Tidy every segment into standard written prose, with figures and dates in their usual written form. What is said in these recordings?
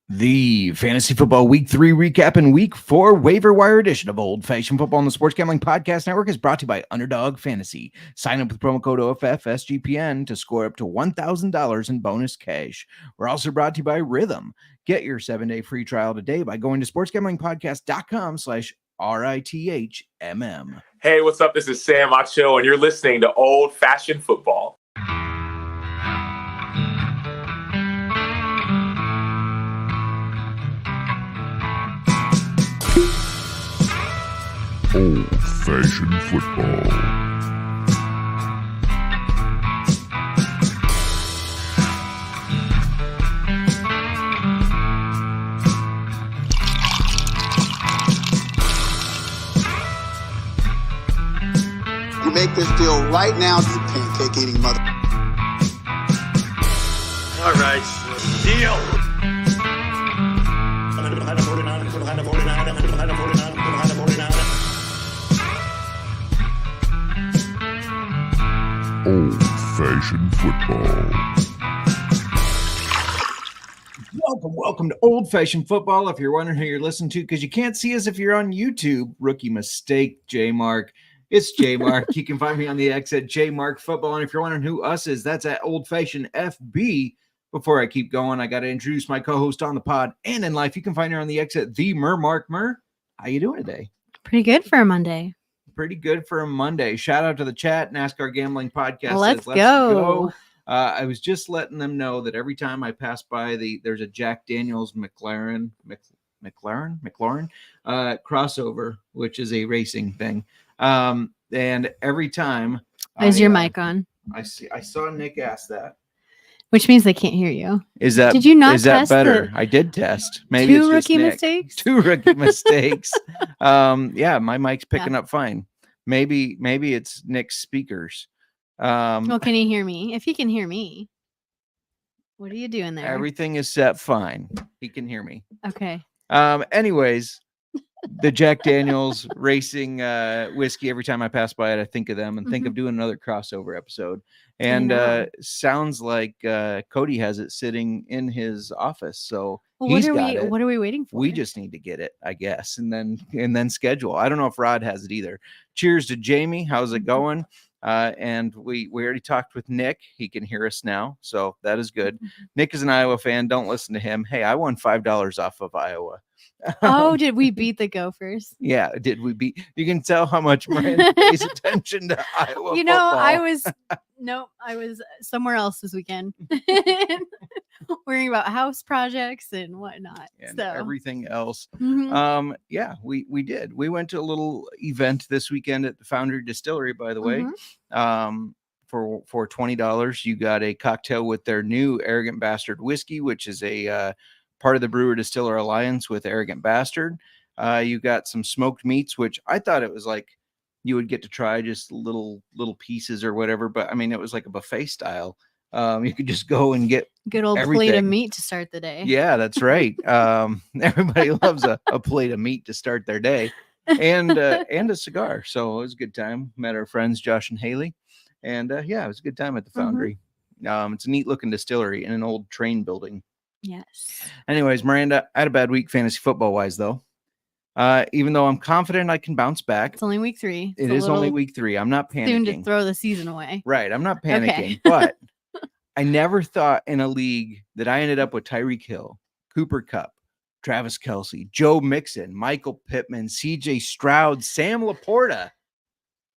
The Fantasy Football Week 3 recap and Week 4 waiver wire edition of Old Fashioned Football on the Sports Gambling Podcast Network is brought to you by Underdog Fantasy. Sign up with promo code OFFSGPN to score up to $1,000 in bonus cash. We're also brought to you by Rhythm. Get your 7-day free trial today by going to sportsgamblingpodcast.com/RITHMM. Hey, what's up? This is Sam Acho, and you're listening to Old Fashioned Football. Old-fashioned football. You make this deal right now, you pancake-eating mother. All right, deal. Old-fashioned football. Welcome to Old Fashioned Football. If you're wondering who you're listening to, because you can't see us if you're on YouTube, rookie mistake, J-Mark. It's J-Mark. You can find me on the X at J-Mark Football. And if you're wondering who us is, that's at Old Fashioned FB. Before I keep going, I got to introduce my co-host on the pod and in life. You can find her on the X at the Mark Mur. How you doing today? Pretty good for a Monday. Pretty good for a Monday. Shout out to the chat. NASCAR Gambling Podcast. Let's go. I was just letting them know that every time I pass by there's a Jack Daniels McLaren crossover, which is a racing thing. And every time is your mic on? I saw Nick ask that. Which means they can't hear you. Did you not is that test better? I did test. Maybe two it's just rookie Nick. mistakes? Two rookie mistakes. Yeah, my mic's picking up fine. Maybe it's Nick's speakers. Well, can you hear me? If he can hear me, what are you doing there? Everything is set fine. He can hear me. Okay. Anyways, the Jack Daniels racing whiskey, every time I pass by it, I think of them and think of doing another crossover episode. And sounds like Cody has it sitting in his office. So what are we waiting for? We just need to get it, I guess, and then schedule. I don't know if Rod has it either. Cheers to Jamie. How's it going? And we already talked with Nick. He can hear us now, so that is good. Nick is an Iowa fan. Don't listen to him. Hey, I won $5 off of Iowa. Oh, did we beat the Gophers? Yeah, did we beat? You can tell how much Miranda pays attention to Iowa. You know, football. I was somewhere else this weekend, worrying about house projects and whatnot, and so everything else. Mm-hmm. Yeah, we did. We went to a little event this weekend at the Foundry Distillery, by the way. For $20, you got a cocktail with their new Arrogant Bastard whiskey, which is a part of the Brewer Distiller Alliance with Arrogant Bastard. You got some smoked meats, which I thought it was like you would get to try just little pieces or whatever, but I mean it was like a buffet style. You could just go and get good old everything. Plate of meat to start the day. Yeah, that's right. Everybody loves a plate of meat to start their day, and a cigar. So it was a good time. Met our friends Josh and Haley, and yeah, it was a good time at the Foundry. It's a neat looking distillery in an old train building. Yes. Anyways, Miranda, I had a bad week fantasy football wise though. Even though I'm confident I can bounce back. It's only week 3. It is only week 3. I'm not panicking. Soon to throw the season away. Right. I'm not panicking, Okay. But I never thought in a league that I ended up with Tyreek Hill, Cooper Kupp, Travis Kelce, Joe Mixon, Michael Pittman, CJ Stroud, Sam Laporta,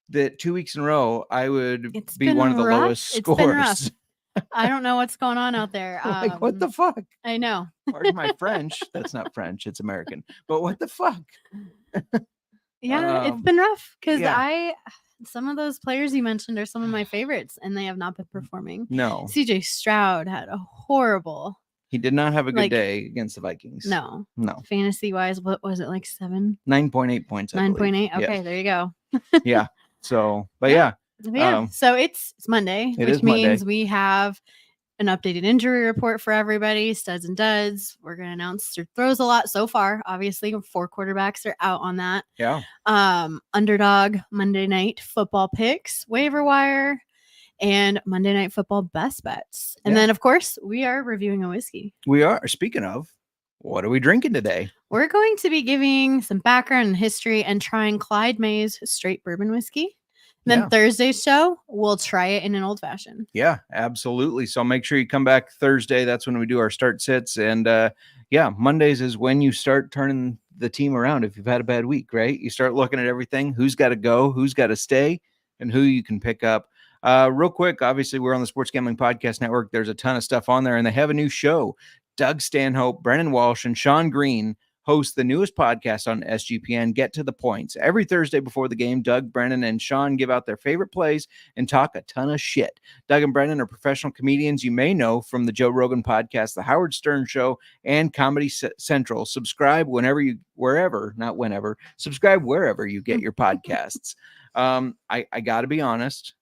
that 2 weeks in a row I would be one of the lowest scores. I don't know what's going on out there. Like, what the fuck? I know. Pardon my French. That's not French. It's American. But what the fuck? Yeah, it's been rough because some of those players you mentioned are some of my favorites, and they have not been performing. No. CJ Stroud had a horrible. He did not have a good day against the Vikings. No. Fantasy wise, what was it, like 7? 9.8 points. 9.8. Okay, There you go. Yeah. So, but yeah. So it's Monday, which means we have an updated injury report for everybody, studs and duds. We're going to announce their throws a lot so far. Obviously, 4 quarterbacks are out on that. Yeah. Underdog Monday night football picks, waiver wire, and Monday Night Football best bets. And then, of course, we are reviewing a whiskey. We are. Speaking of, What are we drinking today? We're going to be giving some background and history and trying Clyde May's straight bourbon whiskey. And then Thursday's show, we'll try it in an old fashioned. Yeah, absolutely. So make sure you come back Thursday. That's when we do our start sits. And Mondays is when you start turning the team around. If you've had a bad week, right? You start looking at everything, who's got to go, who's got to stay, and who you can pick up. Real quick, obviously, we're on the Sports Gambling Podcast Network. There's a ton of stuff on there, and they have a new show. Doug Stanhope, Brennan Walsh, and Sean Green host the newest podcast on SGPN, Get to the Points. Every Thursday before the game, Doug, Brennan, and Sean give out their favorite plays and talk a ton of shit. Doug and Brennan are professional comedians you may know from the Joe Rogan podcast, The Howard Stern Show, and Comedy Central. Subscribe wherever you get your podcasts. I got to be honest.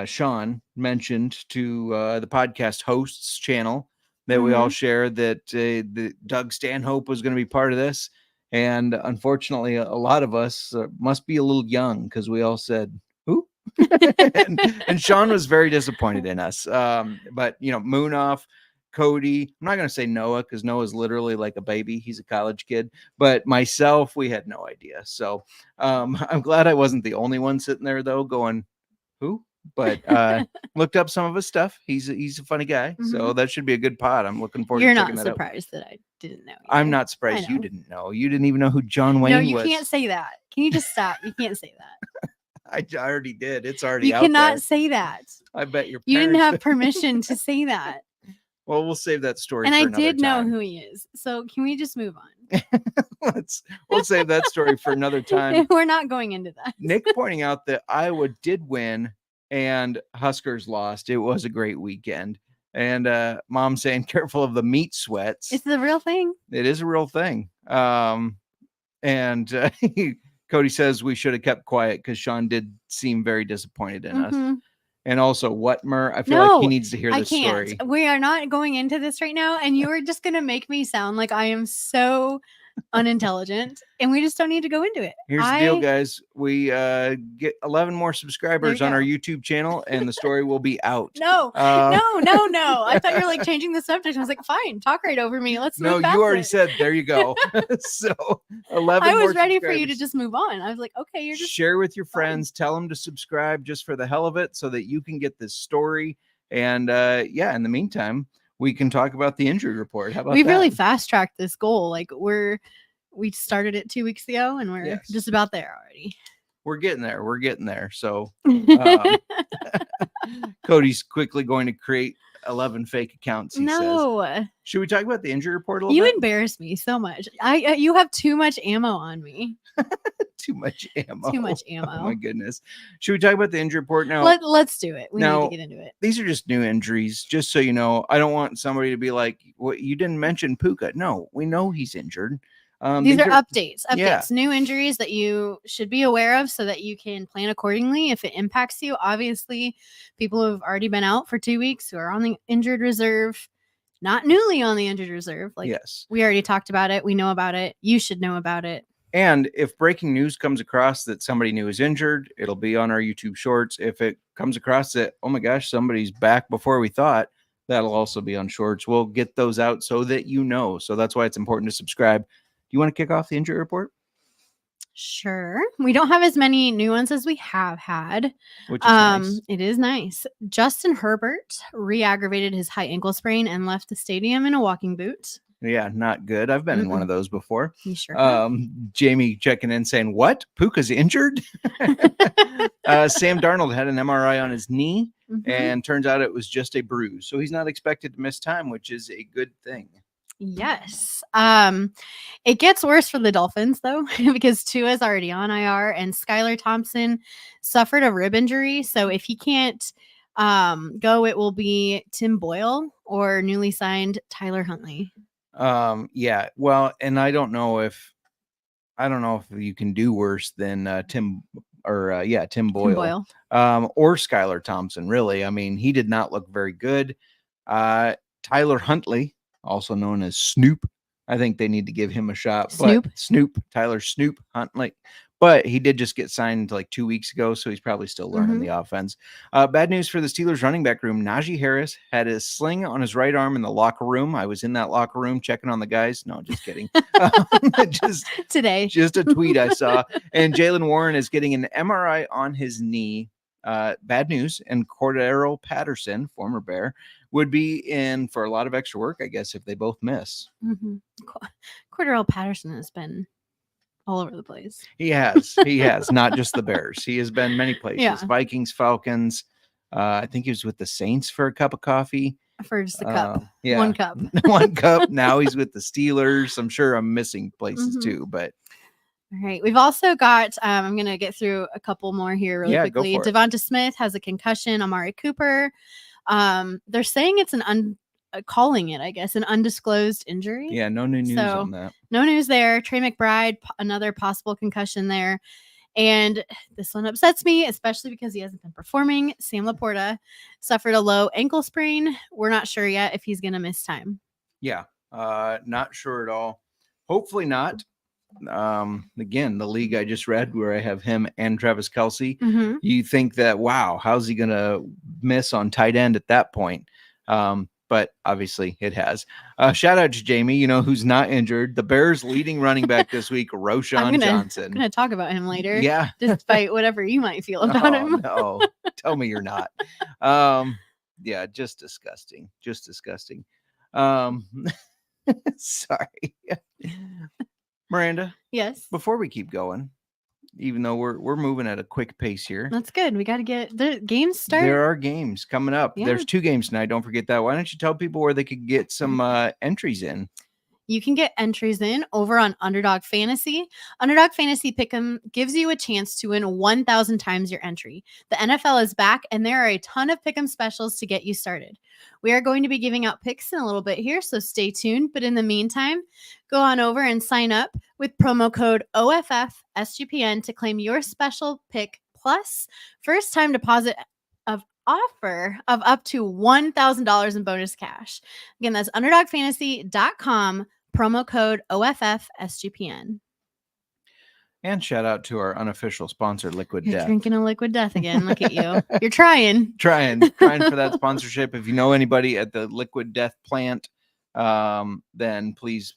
Sean mentioned to the podcast hosts channel that we all share that the Doug Stanhope was going to be part of this. And unfortunately, a lot of us must be a little young because we all said, who? and Sean was very disappointed in us. But, Moonoff, Cody, I'm not going to say Noah because Noah's literally like a baby. He's a college kid. But myself, we had no idea. So I'm glad I wasn't the only one sitting there, though, going, who? But looked up some of his stuff. He's a funny guy. So that should be a good pod. I'm looking forward to checking that out. You're not surprised that I didn't know. I'm not surprised you didn't know. You didn't even know who John Wayne was. No, you can't say that. Can you just stop? You can't say that. I already did. It's already out there. You cannot there. say that. I bet your parents... You didn't have permission to say that. Well, we'll save that story and for I another did time. know who he is. So can we just move on? We'll save that story for another time. We're not going into that. Nick pointing out that Iowa did win and Huskers lost. It was a great weekend. And Mom saying, careful of the meat sweats. It's the real thing. It is a real thing. And Cody says we should have kept quiet because Sean did seem very disappointed in us. And also, Whatmer, I feel like he needs to hear this story. We are not going into this right now. And you are just going to make me sound like I am so unintelligent. And we just don't need to go into it. Here's the deal, guys. We get 11 more subscribers on our YouTube channel, and the story will be out. No. I thought you were like changing the subject. I was like, fine, talk right over me. Let's move past you already said, there you go. So 11 I was ready for you to just move on. I was like, okay, you're just share with your friends, tell them to subscribe just for the hell of it so that you can get this story. And in the meantime, we can talk about the injury report. How about we really fast tracked this goal? Like we started it 2 weeks ago, and we're just about there already. We're getting there. So Cody's quickly going to create 11 fake accounts. He says. Should we talk about the injury report a little bit? You embarrass me so much. You have too much ammo on me. Too much ammo. Oh my goodness. Should we talk about the injury report now? Let's do it. We need to get into it. These are just new injuries. Just so you know, I don't want somebody to be like, "What? You didn't mention Puka." No, we know he's injured. These are updates, new injuries that you should be aware of so that you can plan accordingly if it impacts you. Obviously, people who have already been out for 2 weeks who are on the injured reserve, not newly on the injured reserve. We already talked about it. We know about it. You should know about it. And if breaking news comes across that somebody new is injured, it'll be on our YouTube shorts. If it comes across that, oh my gosh, somebody's back before we thought, that'll also be on shorts. We'll get those out so that you know. So that's why it's important to subscribe. Do you want to kick off the injury report? Sure. We don't have as many new ones as we have had. Which is nice. It is nice. Justin Herbert re-aggravated his high ankle sprain and left the stadium in a walking boot. Yeah, not good. I've been in one of those before. You sure? Jamie checking in saying, what? Puka's injured? Sam Darnold had an MRI on his knee, and turns out it was just a bruise. So he's not expected to miss time, which is a good thing. Yes. It gets worse for the Dolphins, though, because Tua's already on IR, and Skylar Thompson suffered a rib injury. So if he can't go, it will be Tim Boyle or newly signed Tyler Huntley. Well, and I don't know if you can do worse than Tim Boyle. Tim Boyle. Or Skylar Thompson, really. I mean, he did not look very good. Tyler Huntley, also known as Snoop. I think they need to give him a shot. Tyler Snoop Huntley. But he did just get signed like 2 weeks ago, so he's probably still learning the offense. Bad news for the Steelers running back room. Najee Harris had his sling on his right arm in the locker room. I was in that locker room checking on the guys. No, just kidding. Just a tweet I saw. And Jaylen Warren is getting an MRI on his knee. Bad news. And Cordero Patterson, former Bear, would be in for a lot of extra work, I guess, if they both miss. Cordero Patterson has been all over the place. He has, not just the Bears. He has been many places. Vikings, Falcons. I think he was with the Saints for a cup of coffee. For just a cup. Yeah. One cup. One cup. Now he's with the Steelers. I'm sure I'm missing places too, but. All right. We've also got, I'm going to get through a couple more here really quickly. Go for it. Devonta Smith has a concussion. Amari Cooper. They're saying it's calling it, I guess, an undisclosed injury. Yeah, no new news on that. No news there. Trey McBride, another possible concussion there. And this one upsets me, especially because he hasn't been performing. Sam Laporta suffered a low ankle sprain. We're not sure yet if he's going to miss time. Yeah, not sure at all. Hopefully not. Again, the league I just read where I have him and Travis Kelce. You think that, wow, how's he going to miss on tight end at that point? But obviously it has. Shout out to Jamie, who's not injured. The Bears' leading running back this week, Roschon Johnson. I'm going to talk about him later. Yeah. Despite whatever you might feel about him. No, tell me you're not. Yeah, just disgusting. Sorry. Miranda. Yes. Before we keep going, even though we're moving at a quick pace here. That's good. We got to get the games started. There are games coming up. Yeah. There's 2 games tonight. Don't forget that. Why don't you tell people where they could get some entries in? You can get entries in over on Underdog Fantasy. Underdog Fantasy Pick'em gives you a chance to win 1,000 times your entry. The NFL is back, and there are a ton of Pick'em specials to get you started. We are going to be giving out picks in a little bit here, so stay tuned. But in the meantime, go on over and sign up with promo code OFFSGPN to claim your special pick plus first time deposit of offer of up to $1,000 in bonus cash. Again, that's underdogfantasy.com. Promo code OFFSGPN. And shout out to our unofficial sponsor, Liquid Death. You're drinking a Liquid Death again. Look at you. You're trying for that sponsorship. If you know anybody at the Liquid Death plant, then please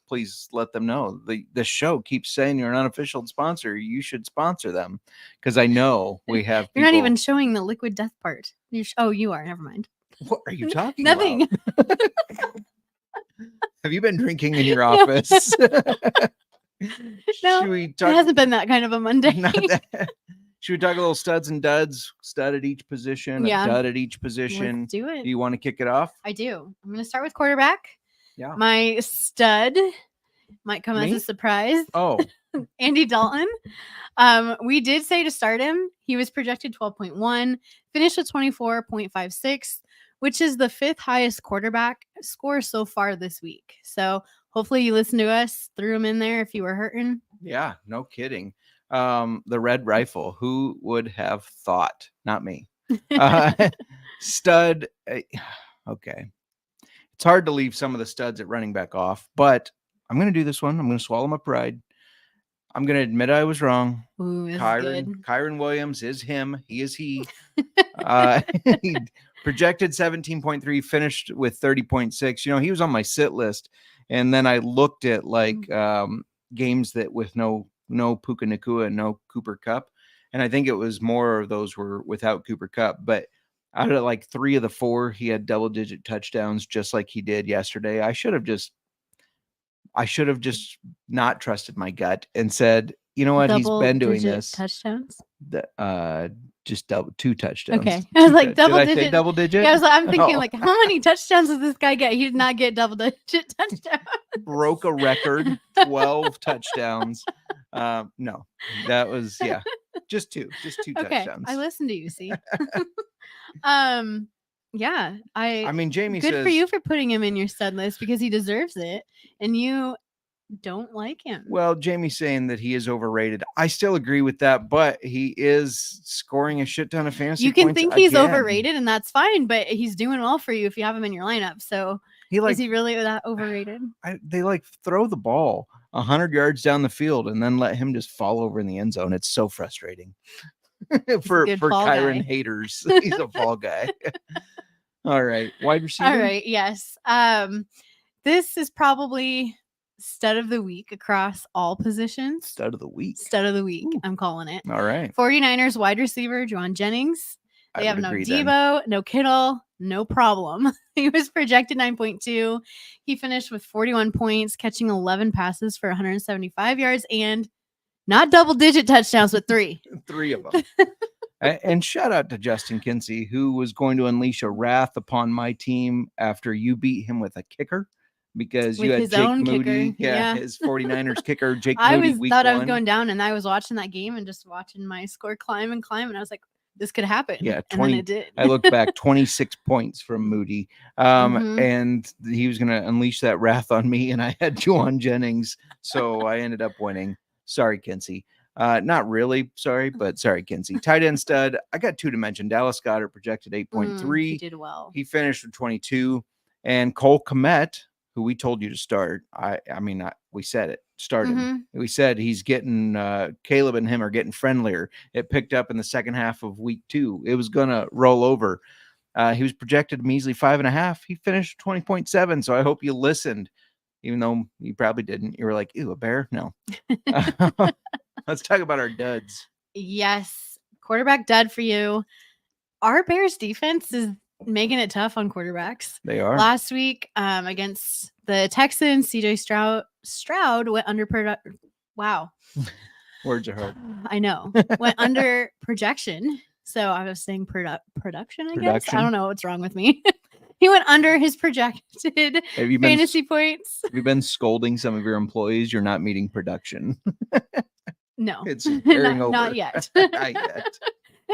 let them know. The show keeps saying you're an unofficial sponsor. You should sponsor them because I know we have. You're not even showing the Liquid Death part. You are. Never mind. What are you talking Nothing. about? Have you been drinking in your office? No, it hasn't been that kind of a Monday. Should we talk a little studs and duds? Stud at each position, a dud at each position. Let's do it. Do you want to kick it off? I do. I'm going to start with quarterback. Yeah. My stud might come as a surprise. Oh. Andy Dalton. We did say to start him. He was projected 12.1, finished with 24.56, which is the 5th highest quarterback score so far this week. So hopefully you listened to us, threw him in there if you were hurting. Yeah, no kidding. The red rifle. Who would have thought? Not me. Stud. Okay. It's hard to leave some of the studs at running back off, but I'm going to do this one. I'm going to swallow my pride. I'm going to admit I was wrong. Ooh, Kyron Williams is him. He is he. He projected 17.3, finished with 30.6. He was on my sit list. And then I looked at games that with no Puka Nacua and no Cooper Kupp. And I think it was more of those were without Cooper Kupp. But out of 3 of the 4, he had double-digit touchdowns just like he did yesterday. I should have just not trusted my gut and said, you know what, he's been doing this. Touchdowns? Just 2 touchdowns. Okay. I was like, double digit. Did I say double digit? Yeah, I'm thinking how many touchdowns does this guy get? He did not get double digit touchdowns. Broke a record, 12 touchdowns. No, that was, just 2 touchdowns. I listened to you, see. Yeah. I mean, Jamie good says, for you for putting him in your stud list because he deserves it. And you don't like him. Well, Jamie's saying that he is overrated. I still agree with that, but he is scoring a shit ton of fantasy points. You can think he's again. Overrated, and that's fine, but he's doing well for you if you have him in your lineup. So is he really that overrated? They throw the ball. 100 yards down the field and then let him just fall over in the end zone. It's so frustrating for Kyron haters. He's a fall guy. All right. Wide receiver. All right. Yes. This is probably stud of the week across all positions. Stud of the week. Ooh. I'm calling it. All right. 49ers wide receiver, Juwan Jennings. They have no Debo, no Kittle, no problem. He was projected 9.2. He finished with 41 points, catching 11 passes for 175 yards and not double-digit touchdowns, but 3. 3 of them. And shout out to Justin Kinsey, who was going to unleash a wrath upon my team after you beat him with a kicker. Because you had Jake Moody, his 49ers kicker, Jake Moody. I was going down, and I was watching that game and just watching my score climb, and I was like, "This could happen." Yeah, 20. And then it did. I looked back, 26 points from Moody, and he was going to unleash that wrath on me, and I had Juwan Jennings, so I ended up winning. Sorry, Kinsey. Not really sorry, but sorry, Kinsey. Tight end stud. I got 2 to mention. Dallas Goedert projected 8.3. He did well. He finished with 22, and Cole Kmet, who we told you to start. We said it. Start him. We said he's getting Caleb and him are getting friendlier. It picked up in the second half of week 2. It was gonna roll over. He was projected a measly 5.5. He finished 20.7. So I hope you listened, even though you probably didn't. You were like, "Ew, a bear?" No. Let's talk about our duds. Yes, quarterback dud for you. Our Bears defense is making it tough on quarterbacks. They are. Last week against the Texans, CJ Stroud went under Wow. Words are hard. I know. Went under projection. So I was saying production, I guess. I don't know what's wrong with me. He went under his projected fantasy points. Have you been scolding some of your employees? You're not meeting production. No. It's carrying over. Not yet. Not yet.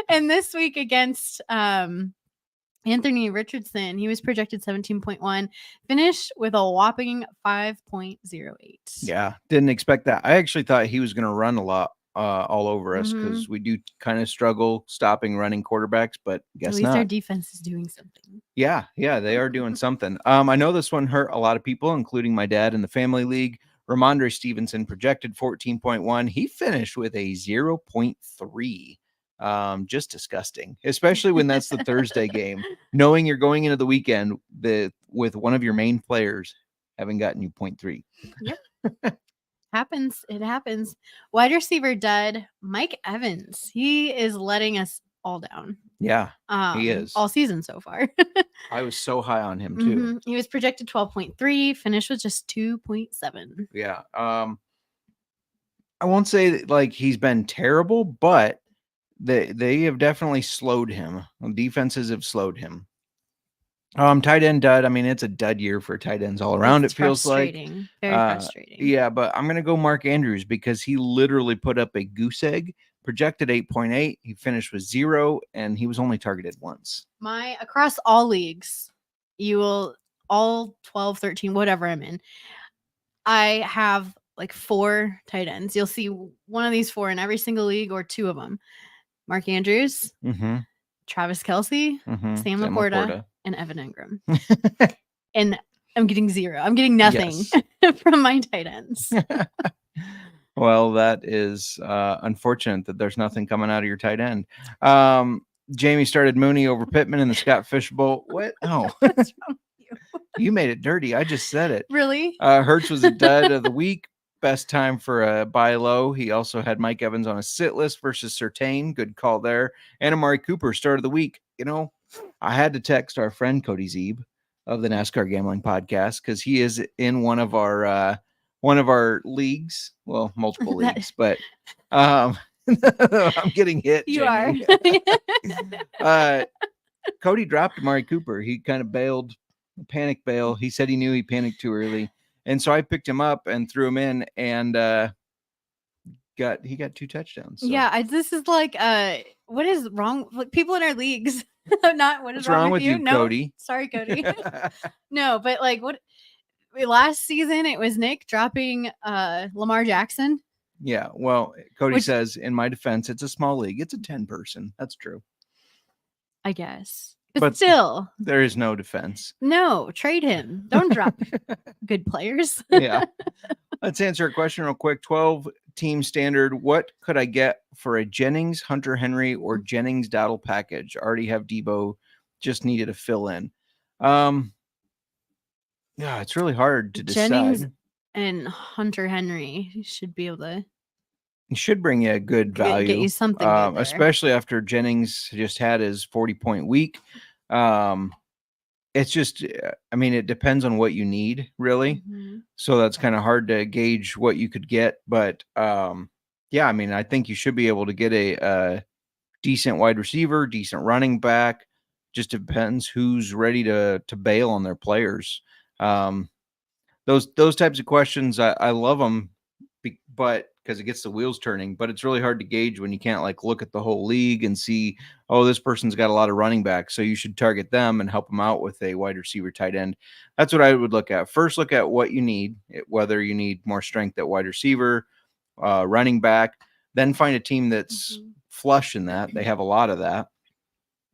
And this week against Anthony Richardson, he was projected 17.1, finished with a whopping 5.08. Yeah, didn't expect that. I actually thought he was going to run a lot all over us because we do kind of struggle stopping running quarterbacks, but guess not. At least our defense is doing something. Yeah, they are doing something. I know this one hurt a lot of people, including my dad in the family league. Ramondre Stevenson projected 14.1. He finished with a 0.3. Just disgusting, especially when that's the Thursday game, knowing you're going into the weekend with one of your main players having gotten you 0.3. Yep. It happens. Wide receiver dud, Mike Evans. He is letting us all down. Yeah, he is all season so far. I was so high on him too. He was projected 12.3, finished with just 2.7. Yeah. I won't say that, like, he's been terrible, but they have definitely slowed him. Defenses have slowed him. Tight end dud. I mean, it's a dud year for tight ends all around. It feels like very frustrating. Yeah, but I'm gonna go Mark Andrews because he literally put up a goose egg. Projected 8.8. He finished with 0, and he was only targeted once. Across all leagues, all 12, 13, whatever I'm in, I have like 4 tight ends. You'll see one of these 4 in every single league or 2 of them. Mark Andrews, Travis Kelce, Sam Laporta, and Evan Ingram. And I'm getting 0. I'm getting nothing from my tight ends. Well, that is unfortunate that there's nothing coming out of your tight end. Jamie started Mooney over Pittman in the Scott Fish Bowl. What? Oh, what's wrong with you? You made it dirty. I just said it. Really? Hurts was a dud of the week. Best time for a buy low. He also had Mike Evans on a sit list versus Surtain. Good call there. And Amari Cooper, start of the week. You know, I had to text our friend Cody Zeeb of the NASCAR Gambling Podcast because he is in one of our leagues. Well, multiple leagues, but I'm getting hit. You Jamie. are. Cody dropped Amari Cooper. He kind of bailed, panic bail. He said he knew he panicked too early. And so I picked him up and threw him in, and he got 2 touchdowns. So. Yeah, this is like what is wrong? Like, people in our leagues, what's wrong with you, no, Cody? Sorry, Cody. No, but like what? Last season it was Nick dropping Lamar Jackson. Yeah, well, Cody says, in my defense, it's a small league. It's a 10-person. That's true. I guess. But still. There is no defense. No, trade him. Don't drop good players. Yeah. Let's answer a question real quick. 12-team standard. What could I get for a Jennings, Hunter Henry, or Jennings Dowdle package? Already have Debo. Just needed to fill in. Yeah, it's really hard to Jennings decide. and Hunter Henry should be able to. He should bring you a good value. Get you something good there. Especially after Jennings just had his 40-point week. It's just, I mean, it depends on what you need, really. Mm-hmm. So that's kind of hard to gauge what you could get. But yeah, I mean, I think you should be able to get a decent wide receiver, decent running back. Just depends who's ready to bail on their players. Those types of questions, I love them, but because it gets the wheels turning. But it's really hard to gauge when you can't like look at the whole league and see, oh, this person's got a lot of running backs, so you should target them and help them out with a wide receiver, tight end. That's what I would look at. First, look at what you need, whether you need more strength at wide receiver, running back. Then find a team that's flush in that. They have a lot of that.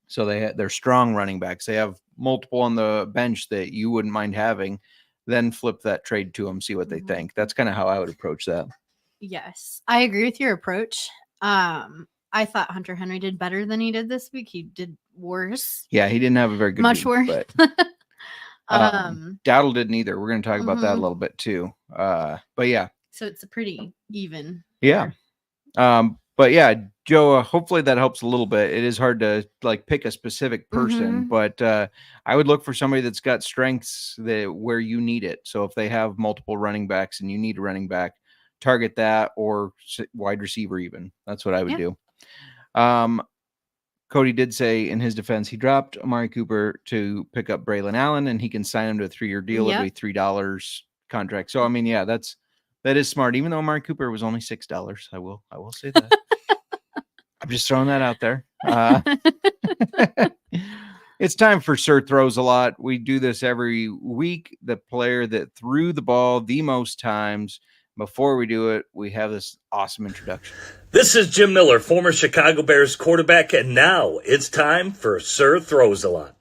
So they're strong running backs. They have multiple on the bench that you wouldn't mind having. Then flip that trade to them, see what they think. That's kind of how I would approach that. Yes, I agree with your approach. I thought Hunter Henry did better than he did this week. He did worse. Yeah, he didn't have a very good much week, worse. But Dowdle didn't either. We're going to talk about that a little bit too. But yeah. So it's a pretty even. Yeah. But yeah, Joe, hopefully that helps a little bit. It is hard to like pick a specific person, but I would look for somebody that's got strengths where you need it. So if they have multiple running backs and you need a running back, target that, or wide receiver even. That's what I would do. Cody did say in his defense, he dropped Amari Cooper to pick up Braylon Allen, and he can sign him to a 3-year deal. It'll be $3 contract. So, I mean, yeah, that is smart. Even though Amari Cooper was only $6, I will say that. I'm just throwing that out there. It's time for Sir Throws a Lot. We do this every week. The player that threw the ball the most times. Before we do it, we have this awesome introduction. This is Jim Miller, former Chicago Bears quarterback, and now it's time for Sir Throws a Lot.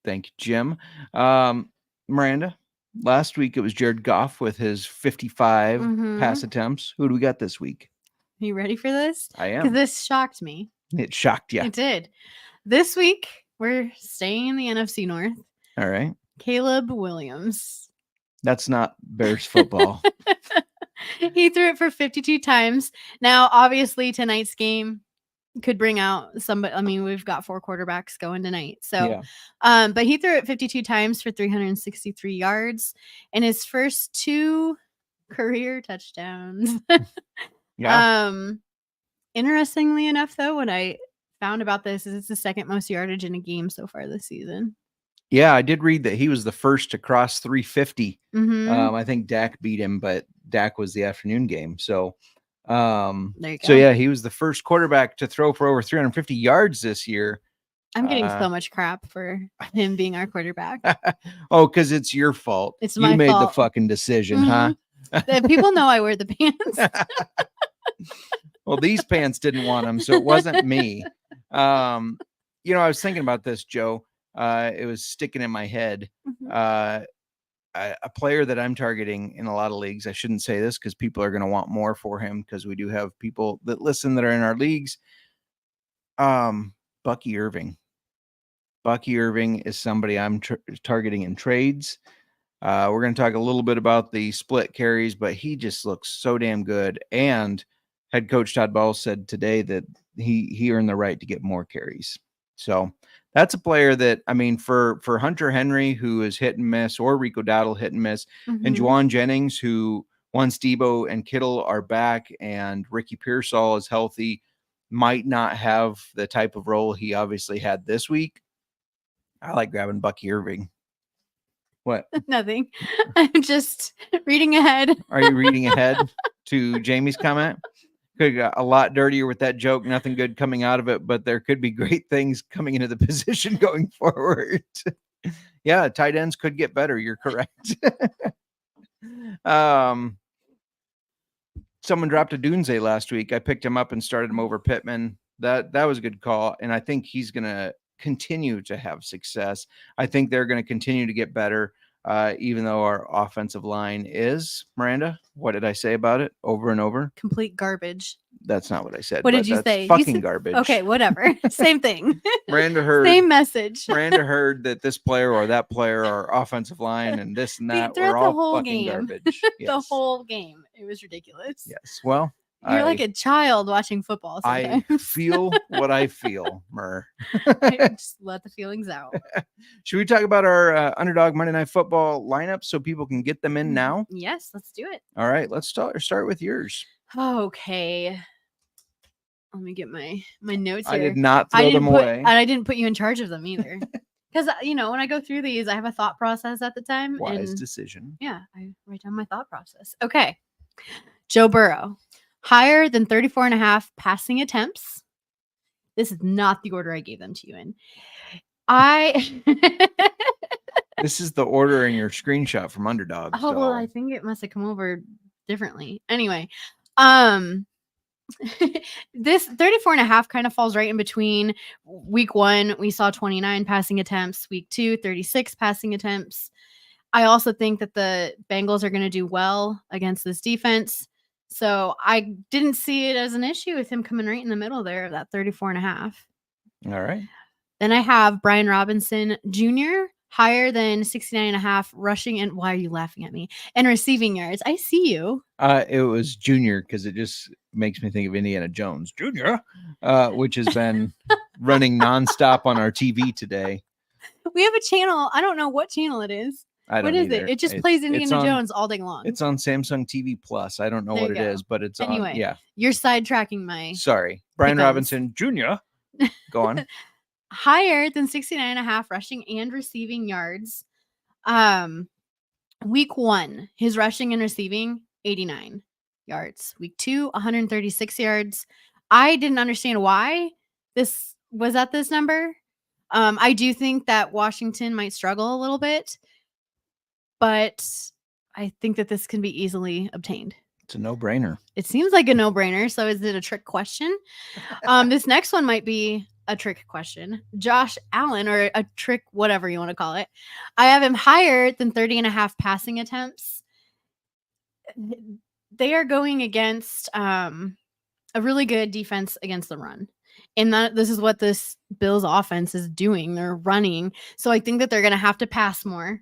Thank you, Jim. Miranda, last week it was Jared Goff with his 55 pass attempts. Who do we got this week? Are you ready for this? I am. This shocked me. It shocked you. It did. This week, we're staying in the NFC North. All right. Caleb Williams. That's not Bears football. He threw it for 52 times. Now, obviously, tonight's game could bring out somebody. I mean, we've got 4 quarterbacks going tonight. So, but he threw it 52 times for 363 yards and his first 2 career touchdowns. Interestingly enough, though, what I found about this is it's the second most yardage in a game so far this season. Yeah, I did read that he was the first to cross 350. I think Dak beat him, but Dak was the afternoon game. So, there you go. So yeah, he was the first quarterback to throw for over 350 yards this year. I'm getting so much crap for him being our quarterback. Oh, because it's your fault. It's my fault. You made the fault. fucking decision, huh? People know I wear the pants. Well, these pants didn't want them, so it wasn't me. I was thinking about this, Joe. It was sticking in my head. A player that I'm targeting in a lot of leagues. I shouldn't say this because people are going to want more for him because we do have people that listen that are in our leagues. Bucky Irving. Bucky Irving is somebody I'm targeting in trades. We're going to talk a little bit about the split carries, but he just looks so damn good. And head coach Todd Bowles said today that he earned the right to get more carries. So that's a player that, I mean, for Hunter Henry, who is hit and miss, or Rico Dowdle hit and miss, and Juwan Jennings, who once Debo and Kittle are back and Ricky Pearsall is healthy, might not have the type of role he obviously had this week. I like grabbing Bucky Irving. What? Nothing. I'm just reading ahead. Are you reading ahead to Jamie's comment? Could got a lot dirtier with that joke. Nothing good coming out of it, but there could be great things coming into the position going forward. Yeah, tight ends could get better. You're correct. Someone dropped a Dunze last week. I picked him up and started him over Pittman. That was a good call, and I think he's going to continue to have success. I think they're going to continue to get better. even though our offensive line is, Miranda, what did I say about it over and over? Complete garbage. That's not what I said. What did you that's say? Fucking garbage. Okay, whatever. Same thing. Miranda heard. Same message. Miranda heard that this player or that player or offensive line and this and that were all fucking garbage. Yes. The whole game. It was ridiculous. Yes. Well, you're like a child watching football sometimes. I feel what I feel, Mer. Just let the feelings out. Should we talk about our Underdog Monday Night Football lineup so people can get them in now? Yes, let's do it. All right, let's start with yours. Okay. Let me get my notes here. I did not throw them away. And I didn't put you in charge of them either. Because, when I go through these, I have a thought process at the time. Wise decision. Yeah, I write down my thought process. Okay. Joe Burrow. Higher than 34.5 passing attempts. This is not the order I gave them to you in. This is the order in your screenshot from Underdog. Oh, so. well, I think it must have come over differently. Anyway, this 34.5 kind of falls right in between. Week 1, we saw 29 passing attempts. Week 2, 36 passing attempts. I also think that the Bengals are going to do well against this defense. So I didn't see it as an issue with him coming right in the middle there of that 34.5. All right. Then I have Brian Robinson Jr. higher than 69.5 rushing and why are you laughing at me? And receiving yards. I see you. It was Junior because it just makes me think of Indiana Jones Jr., which has been running nonstop on our TV today. We have a channel. I don't know what channel it is. What is it? It just plays Indiana Jones all day long. It's on Samsung TV Plus. I don't know what it is, but it's anyway, on. Yeah. You're sidetracking my. Sorry. Brian Robinson Jr. Go on. Higher than 69.5 rushing and receiving yards. Week 1, his rushing and receiving, 89 yards. Week 2, 136 yards. I didn't understand why this was at this number. I do think that Washington might struggle a little bit. But I think that this can be easily obtained. It's a no-brainer. It seems like a no-brainer. So is it a trick question? This next one might be a trick question. Josh Allen, or a trick, whatever you want to call it. I have him higher than 30.5 passing attempts. They are going against a really good defense against the run. And this is what this Bills offense is doing. They're running. So I think that they're going to have to pass more.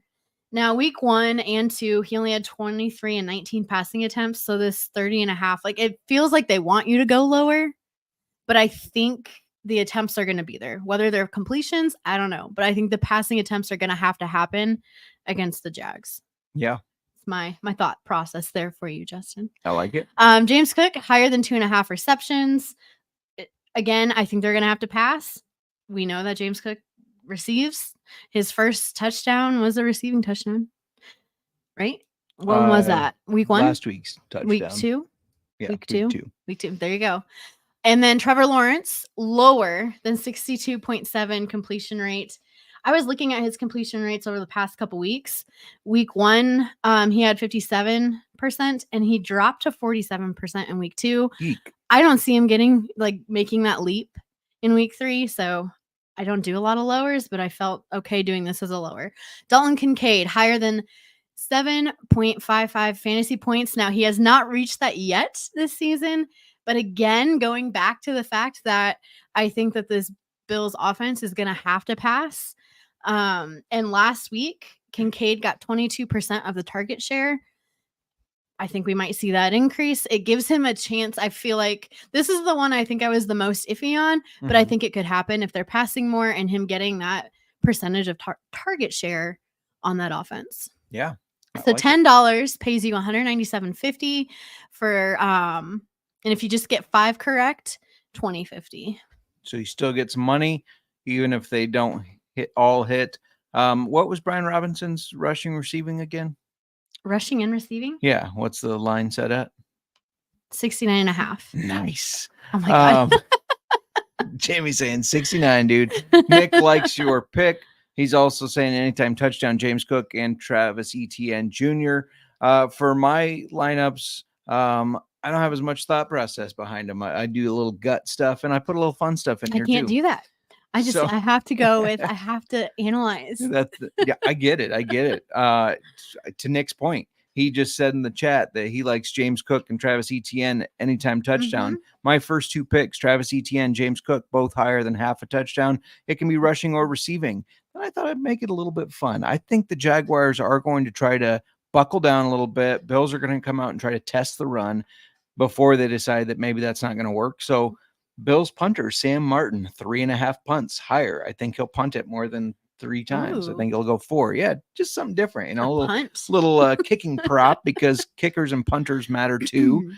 Now, week 1 and 2, he only had 23 and 19 passing attempts. So this 30.5, it feels like they want you to go lower, but I think the attempts are going to be there. Whether they're completions, I don't know. But I think the passing attempts are going to happen against the Jags. Yeah. It's my thought process there for you, Justin. I like it. James Cook, higher than 2.5 receptions. Again, I think they're going to have to pass. We know that James Cook receives. His first touchdown was a receiving touchdown, right? When was that? Week 1? Last week's touchdown. Week 2? Yeah, week 2? Week 2. There you go. And then Trevor Lawrence, lower than 62.7 completion rate. I was looking at his completion rates over the past couple weeks. Week 1, he had 57%, and he dropped to 47% in week 2. Eek. I don't see him making that leap in week 3, so I don't do a lot of lowers, but I felt okay doing this as a lower. Dalton Kincaid, higher than 7.55 fantasy points. Now, he has not reached that yet this season, but again, going back to the fact that I think that this Bills offense is going to have to pass. And last week, Kincaid got 22% of the target share. I think we might see that increase. It gives him a chance. I feel like this is the one I think I was the most iffy on, but I think it could happen if they're passing more and him getting that percentage of target share on that offense. Yeah. So $10 pays you $197.50 for, and if you just get 5 correct, $20.50. So you still get some money, even if they don't hit. What was Brian Robinson's rushing receiving again? Rushing and receiving? Yeah. What's the line set at? 69.5. Nice. Oh my God. Jamie's saying 69, dude. Nick likes your pick. He's also saying anytime touchdown, James Cook and Travis Etienne Jr. For my lineups, I don't have as much thought process behind them. I do a little gut stuff and I put a little fun stuff in here too. I can't do that. I have to go with, I have to analyze. Yeah, I get it. To Nick's point, he just said in the chat that he likes James Cook and Travis Etienne anytime touchdown. My first two picks, Travis Etienne, James Cook, both higher than half a touchdown. It can be rushing or receiving. And I thought I'd make it a little bit fun. I think the Jaguars are going to try to buckle down a little bit. Bills are going to come out and try to test the run before they decide that maybe that's not going to work. So Bills punter Sam Martin, 3.5 punts higher. I think he'll punt it more than 3 times. I think he'll go 4. Yeah, just something different, a little kicking prop, because kickers and punters matter too.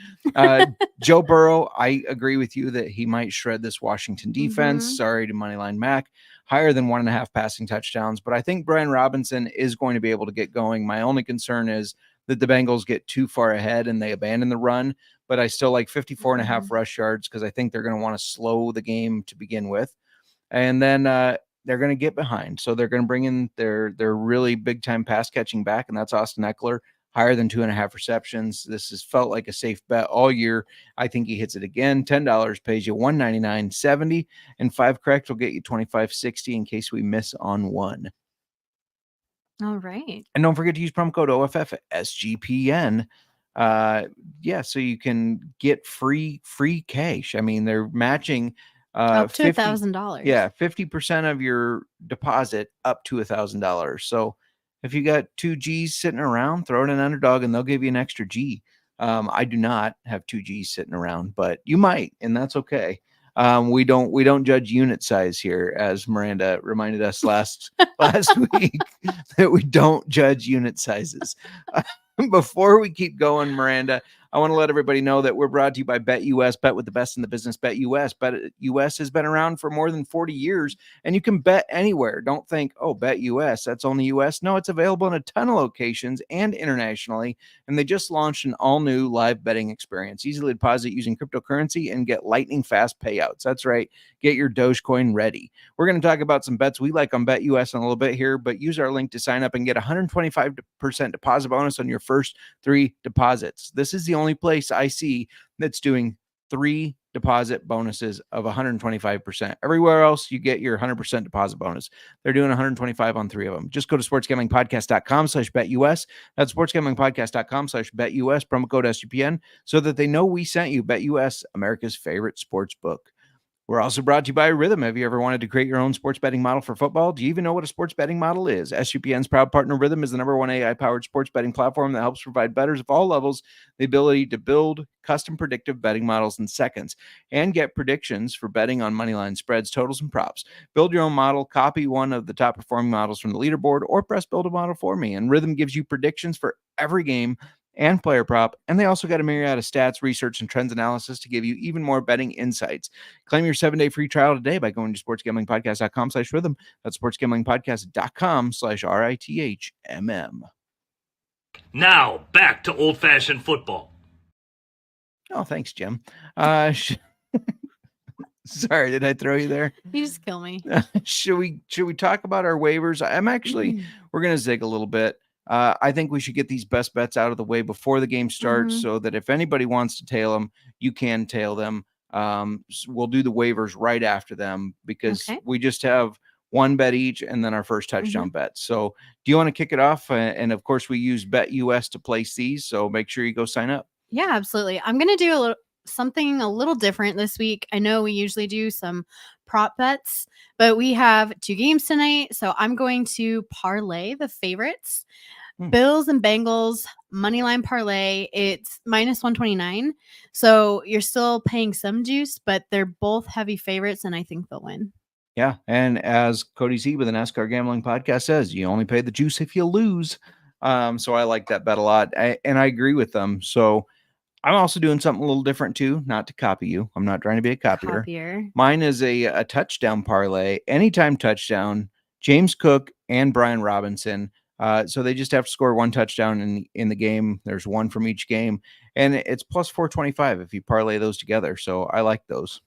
Joe Burrow, I agree with you that he might shred this Washington defense. Sorry to Moneyline Mac. Higher than 1.5 passing touchdowns, but I think Brian Robinson is going to be able to get going. My only concern is that the Bengals get too far ahead and they abandon the run, but I still like 54.5 rush yards because I think they're going to want to slow the game to begin with. And then they're going to get behind. So they're going to bring in their really big time pass catching back, and that's Austin Eckler, higher than 2.5 receptions. This has felt like a safe bet all year. I think he hits it again. $10 pays you $199.70, and 5 correct will get you $25.60 in case we miss on one. All right. And don't forget to use promo code OFF SGPN. So you can get free cash. I mean, they're matching up to $1,000. Yeah, 50% of your deposit up to $1,000. So if you got 2 G's sitting around, throw it in Underdog and they'll give you an extra G. I do not have 2 G's sitting around, but you might, and that's okay. We don't judge unit size here, as Miranda reminded us last week, that we don't judge unit sizes. Before we keep going, Miranda, I want to let everybody know that we're brought to you by BetUS, bet with the best in the business. BetUS. BetUS has been around for more than 40 years, and you can bet anywhere. Don't think, oh, BetUS, that's only US. No, it's available in a ton of locations and internationally, and they just launched an all-new live betting experience. Easily deposit using cryptocurrency and get lightning-fast payouts. That's right. Get your Dogecoin ready. We're going to talk about some bets we like on BetUS in a little bit here, but use our link to sign up and get 125% deposit bonus on your first 3 deposits. This is the only place I see that's doing 3 deposit bonuses of 125%. Everywhere else, you get your 100% deposit bonus. They're doing 125 on 3 of them. Just go to sportsgamblingpodcast.com/BetUS. That's sportsgamblingpodcast.com/BetUS, promo code SGPN, so that they know we sent you. BetUS, America's favorite sports book. We're also brought to you by Rhythm. Have you ever wanted to create your own sports betting model for football? Do you even know what a sports betting model is? SGPN's proud partner, Rhythm, is the #1 AI-powered sports betting platform that helps provide bettors of all levels the ability to build custom predictive betting models in seconds and get predictions for betting on moneyline spreads, totals, and props. Build your own model, copy one of the top-performing models from the leaderboard, or press Build a Model for me. And Rhythm gives you predictions for every game and player prop, and they also got a myriad of stats, research, and trends analysis to give you even more betting insights. Claim your 7-day free trial today by going to sportsgamblingpodcast.com/rhythm. That's sportsgamblingpodcast.com/RITHMM. Now back to old-fashioned football. Oh, thanks, Jim. Sorry, did I throw you there? You just kill me. Should we talk about our waivers? We're going to zig a little bit. I think we should get these best bets out of the way before the game starts, so that if anybody wants to tail them, you can tail them. We'll do the waivers right after them, because we just have one bet each and then our first touchdown bet. So do you want to kick it off? And of course, we use BetUS to place these, so make sure you go sign up. Yeah, absolutely. I'm going to do something a little different this week. I know we usually do some prop bets, but we have 2 games tonight, so I'm going to parlay the favorites. Bills and Bengals moneyline parlay. It's -129, so you're still paying some juice, but they're both heavy favorites, and I think they'll win. Yeah, and as Cody Z with the NASCAR Gambling Podcast says, you only pay the juice if you lose. So I like that bet a lot, and I agree with them. So I'm also doing something a little different too, not to copy you. I'm not trying to be a copier. Mine is a touchdown parlay, anytime touchdown, James Cook and Brian Robinson. So they just have to score 1 touchdown in the game. There's 1 from each game, and it's +425 if you parlay those together. So I like those.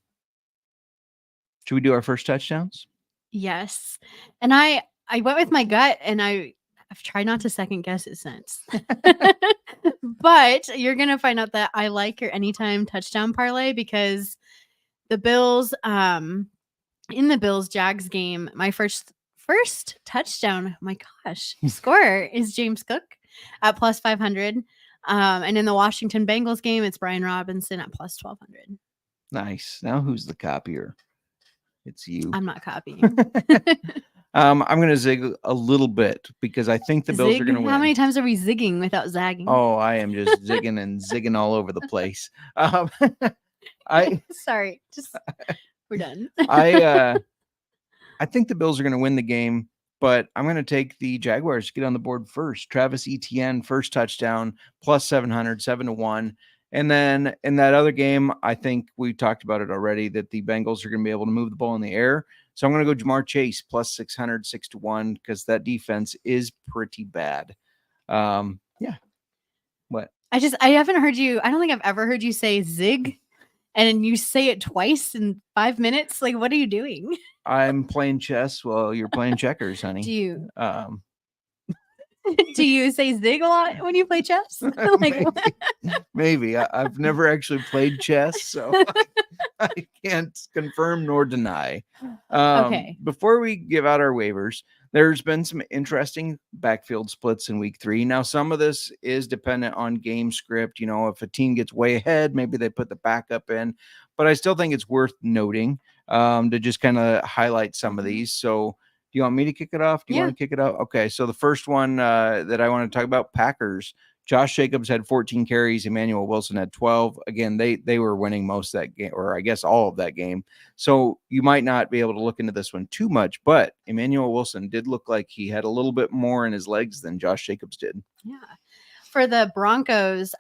Should we do our first touchdowns? Yes. And I went with my gut, and I've tried not to second guess it since. But you're going to find out that I like your anytime touchdown parlay, because the Bills, in the Bills-Jags game, my first touchdown, oh my gosh, scorer is James Cook at plus 500. And in the Washington Bengals game, it's Brian Robinson at plus 1,200. Nice. Now who's the copier? It's you. I'm not copying. I'm going to zig a little bit because I think the Bills are going to win. How many times are we zigging without zagging? Oh, I am just zigging and zigging all over the place. Sorry, just we're done. I think the Bills are going to win the game, but I'm going to take the Jaguars to get on the board first. Travis Etienne, first touchdown, plus 700, 7-1. And then in that other game, I think we talked about it already, that the Bengals are going to be able to move the ball in the air. So I'm going to go Jamar Chase, plus 600, 6-1, because that defense is pretty bad. Yeah. What? I haven't heard you. I don't think I've ever heard you say zig. And you say it twice in 5 minutes. Like, what are you doing? I'm playing chess while you're playing checkers, honey. Do you? Do you say zig a lot when you play chess? Like, maybe. I've never actually played chess, so I can't confirm nor deny. Okay. Before we give out our waivers, there's been some interesting backfield splits in week 3. Now, some of this is dependent on game script. You know, if a team gets way ahead, maybe they put the backup in. But I still think it's worth noting to just kind of highlight some of these. So, do you want me to kick it off? Do you want to kick it off? Okay, so the first one that I want to talk about, Packers. Josh Jacobs had 14 carries. Emmanuel Wilson had 12. Again, they were winning most of that game, or I guess all of that game. So you might not be able to look into this one too much, but Emmanuel Wilson did look like he had a little bit more in his legs than Josh Jacobs did. Yeah. For the Broncos,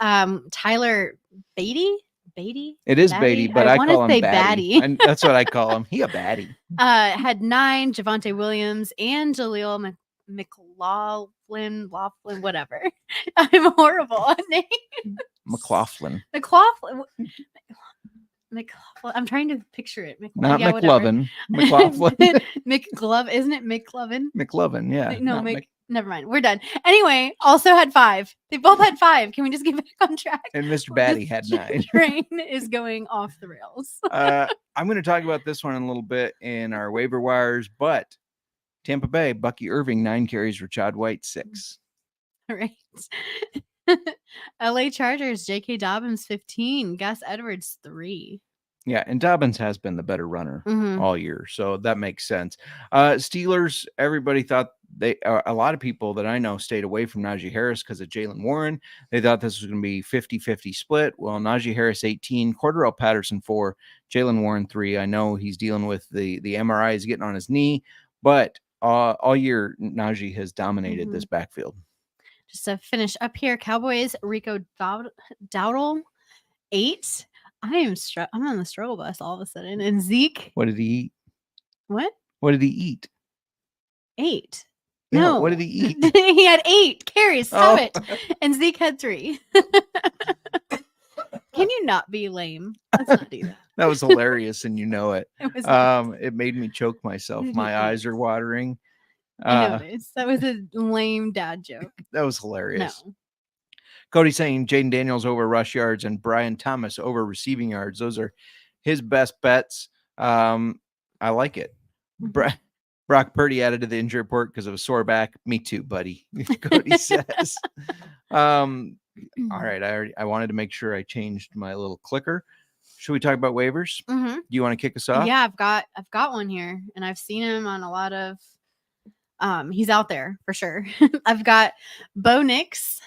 Tyler Beatty? It is Beatty, but I call him Batty. And that's what I call him. He a Batty. Had 9, Javonte Williams and Jaleel McLaughlin, whatever. I'm horrible on names. McLaughlin. I'm trying to picture it. Not McLovin. McLaughlin. McGlove, isn't it McLovin? McLovin, yeah. No, never mind. We're done. Anyway, also had 5. They both had 5. Can we just get back on track? And Mr. Batty had 9. Train is going off the rails. I'm going to talk about this one in a little bit in our waiver wires, but Tampa Bay, Bucky Irving, 9 carries, Rashad White, 6. All right. LA Chargers, J.K. Dobbins, 15. Gus Edwards, 3. Yeah, and Dobbins has been the better runner all year, so that makes sense. Steelers, everybody thought a lot of people that I know stayed away from Najee Harris because of Jalen Warren. They thought this was going to be 50-50 split. Well, Najee Harris, 18, Cordarrelle Patterson, 4, Jalen Warren, 3. I know he's dealing with the MRI is getting on his knee, but all year, Najee has dominated this backfield. Just to finish up here, Cowboys, Rico Dowdle, 8. I'm on the struggle bus all of a sudden. And Zeke. What did he eat? What? What did he eat? 8. Yeah, no. What did he eat? He had 8 carries. Stop it. And Zeke had 3. Can you not be lame? Let's not do that. That was hilarious, and you know it. It made me choke myself. My eyes are watering. I noticed. That was a lame dad joke. That was hilarious. No. Cody saying Jaden Daniels over rush yards and Brian Thomas over receiving yards. Those are his best bets. I like it. Brock Purdy added to the injury report because of a sore back. Me too, buddy. Cody says. All right. I wanted to make sure I changed my little clicker. Should we talk about waivers? Do you want to kick us off? Yeah, I've got one here, and I've seen him on a lot of. He's out there for sure. I've got Bo Nix.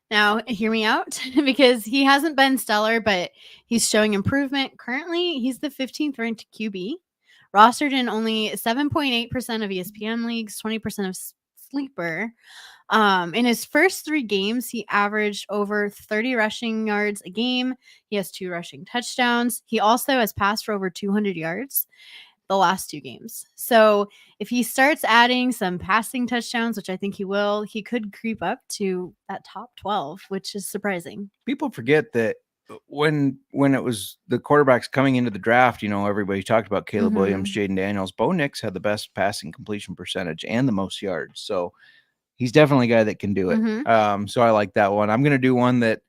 Now, hear me out, because he hasn't been stellar, but he's showing improvement. Currently, he's the 15th ranked QB, rostered in only 7.8% of ESPN leagues, 20% of Sleeper. In his first 3 games, he averaged over 30 rushing yards a game. He has 2 rushing touchdowns. He also has passed for over 200 yards the last 2 games. So if he starts adding some passing touchdowns, which I think he will, he could creep up to that top 12, which is surprising. People forget that when it was the quarterbacks coming into the draft, you know, everybody talked about Caleb Williams, Jaden Daniels. Bo Nix had the best passing completion percentage and the most yards. So he's definitely a guy that can do it. So I like that one. I'm going to do one that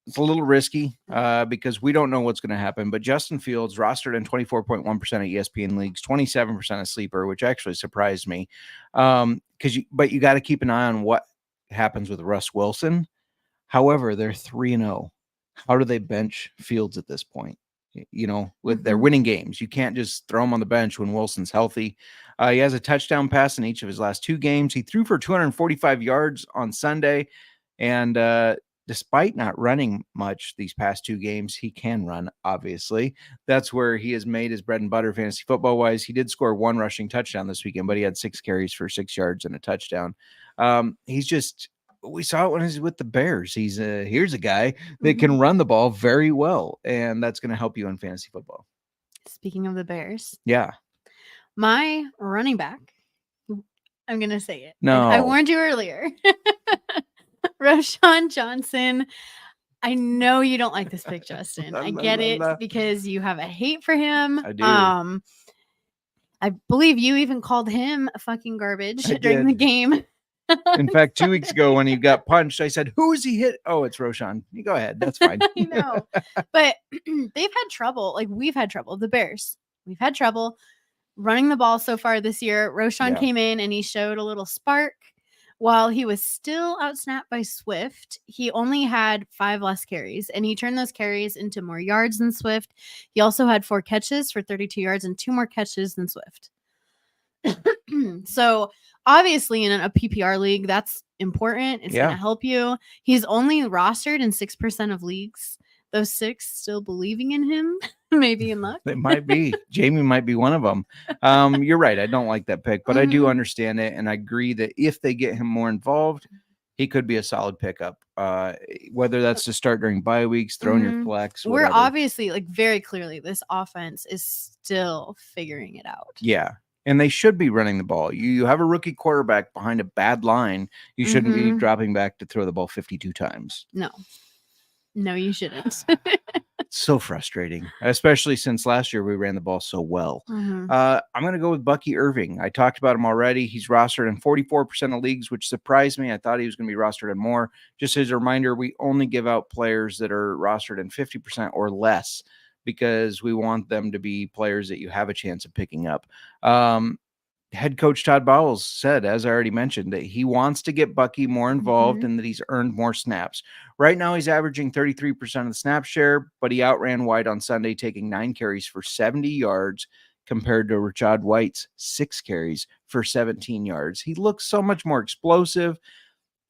it's a little risky because we don't know what's going to happen. But Justin Fields rostered in 24.1% of ESPN leagues, 27% of sleeper, which actually surprised me. But you got to keep an eye on what happens with Russ Wilson. However, they're 3-0. How do they bench Fields at this point? With their winning games, you can't just throw him on the bench when Wilson's healthy. He has a touchdown pass in each of his last 2 games. He threw for 245 yards on Sunday. And despite not running much these past 2 games, he can run, obviously. That's where he has made his bread and butter fantasy football-wise. He did score 1 rushing touchdown this weekend, but he had 6 carries for 6 yards and a touchdown. We saw it when he was with the Bears. Here's a guy that can run the ball very well, and that's going to help you in fantasy football. Speaking of the Bears. Yeah. My running back, I'm going to say it. No. I warned you earlier. Roschon Johnson. I know you don't like this pick, Justin. I get it because you have a hate for him. I do. I believe you even called him fucking garbage during the game. In fact, 2 weeks ago when he got punched, I said, "Who is he hit?" Oh, it's Roschon. You go ahead. That's fine. I know. But they've had trouble. Like, we've had trouble. The Bears. We've had trouble running the ball so far this year. Roschon came in and he showed a little spark. While he was still outsnapped by Swift, he only had 5 less carries, and he turned those carries into more yards than Swift. He also had 4 catches for 32 yards and 2 more catches than Swift. So obviously in a PPR league, that's important. It's going to help you. He's only rostered in 6% of leagues. Those 6 still believing in him, maybe in luck. It might be. Jamie might be one of them. You're right. I don't like that pick, but I do understand it. And I agree that if they get him more involved, he could be a solid pickup. Whether that's to start during bye weeks, throwing your flex. We're obviously, like, very clearly, this offense is still figuring it out. Yeah. And they should be running the ball. You have a rookie quarterback behind a bad line. You shouldn't be dropping back to throw the ball 52 times. No, you shouldn't. It's so frustrating, especially since last year we ran the ball so well. I'm going to go with Bucky Irving. I talked about him already. He's rostered in 44% of leagues, which surprised me. I thought he was going to be rostered in more. Just as a reminder, we only give out players that are rostered in 50% or less, because we want them to be players that you have a chance of picking up. Head coach Todd Bowles said, as I already mentioned, that he wants to get Bucky more involved and that he's earned more snaps. Right now, he's averaging 33% of the snap share, but he outran White on Sunday, taking 9 carries for 70 yards compared to Rachaad White's 6 carries for 17 yards. He looks so much more explosive.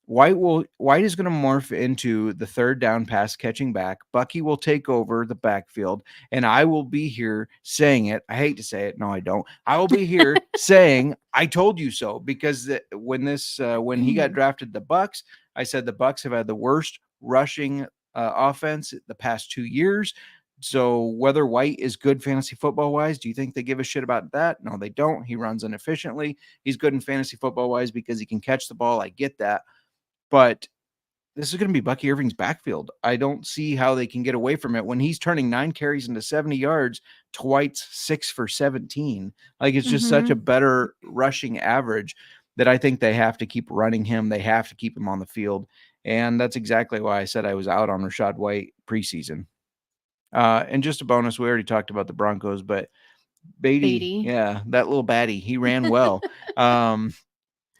White is going to morph into the third down pass catching back. Bucky will take over the backfield, and I will be here saying it. I hate to say it. No, I don't. I will be here saying I told you so, because when he got drafted the Bucs, I said the Bucs have had the worst rushing offense the past 2 years. So whether White is good fantasy football wise, do you think they give a shit about that? No, they don't. He runs inefficiently. He's good in fantasy football wise because he can catch the ball. I get that. But this is going to be Bucky Irving's backfield. I don't see how they can get away from it when he's turning 9 carries into 70 yards to White's 6 for 17. Like, it's just such a better rushing average that I think they have to keep running him. They have to keep him on the field. And that's exactly why I said I was out on Rachaad White preseason. And just a bonus, we already talked about the Broncos, but Beatty. Yeah, that little baddie, he ran well.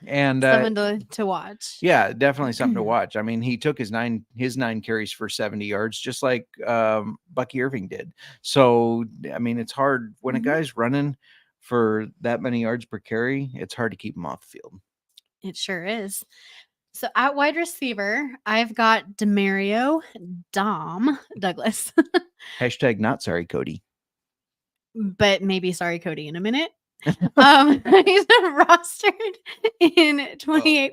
And something to watch. Yeah, definitely something to watch. I mean, he took his 9 carries for 70 yards, just like Bucky Irving did. So, I mean, it's hard when a guy's running for that many yards per carry. It's hard to keep him off the field. It sure is. So at wide receiver, I've got Demario Douglas. Hashtag not sorry, Cody. But maybe sorry, Cody, in a minute. He's rostered in 28%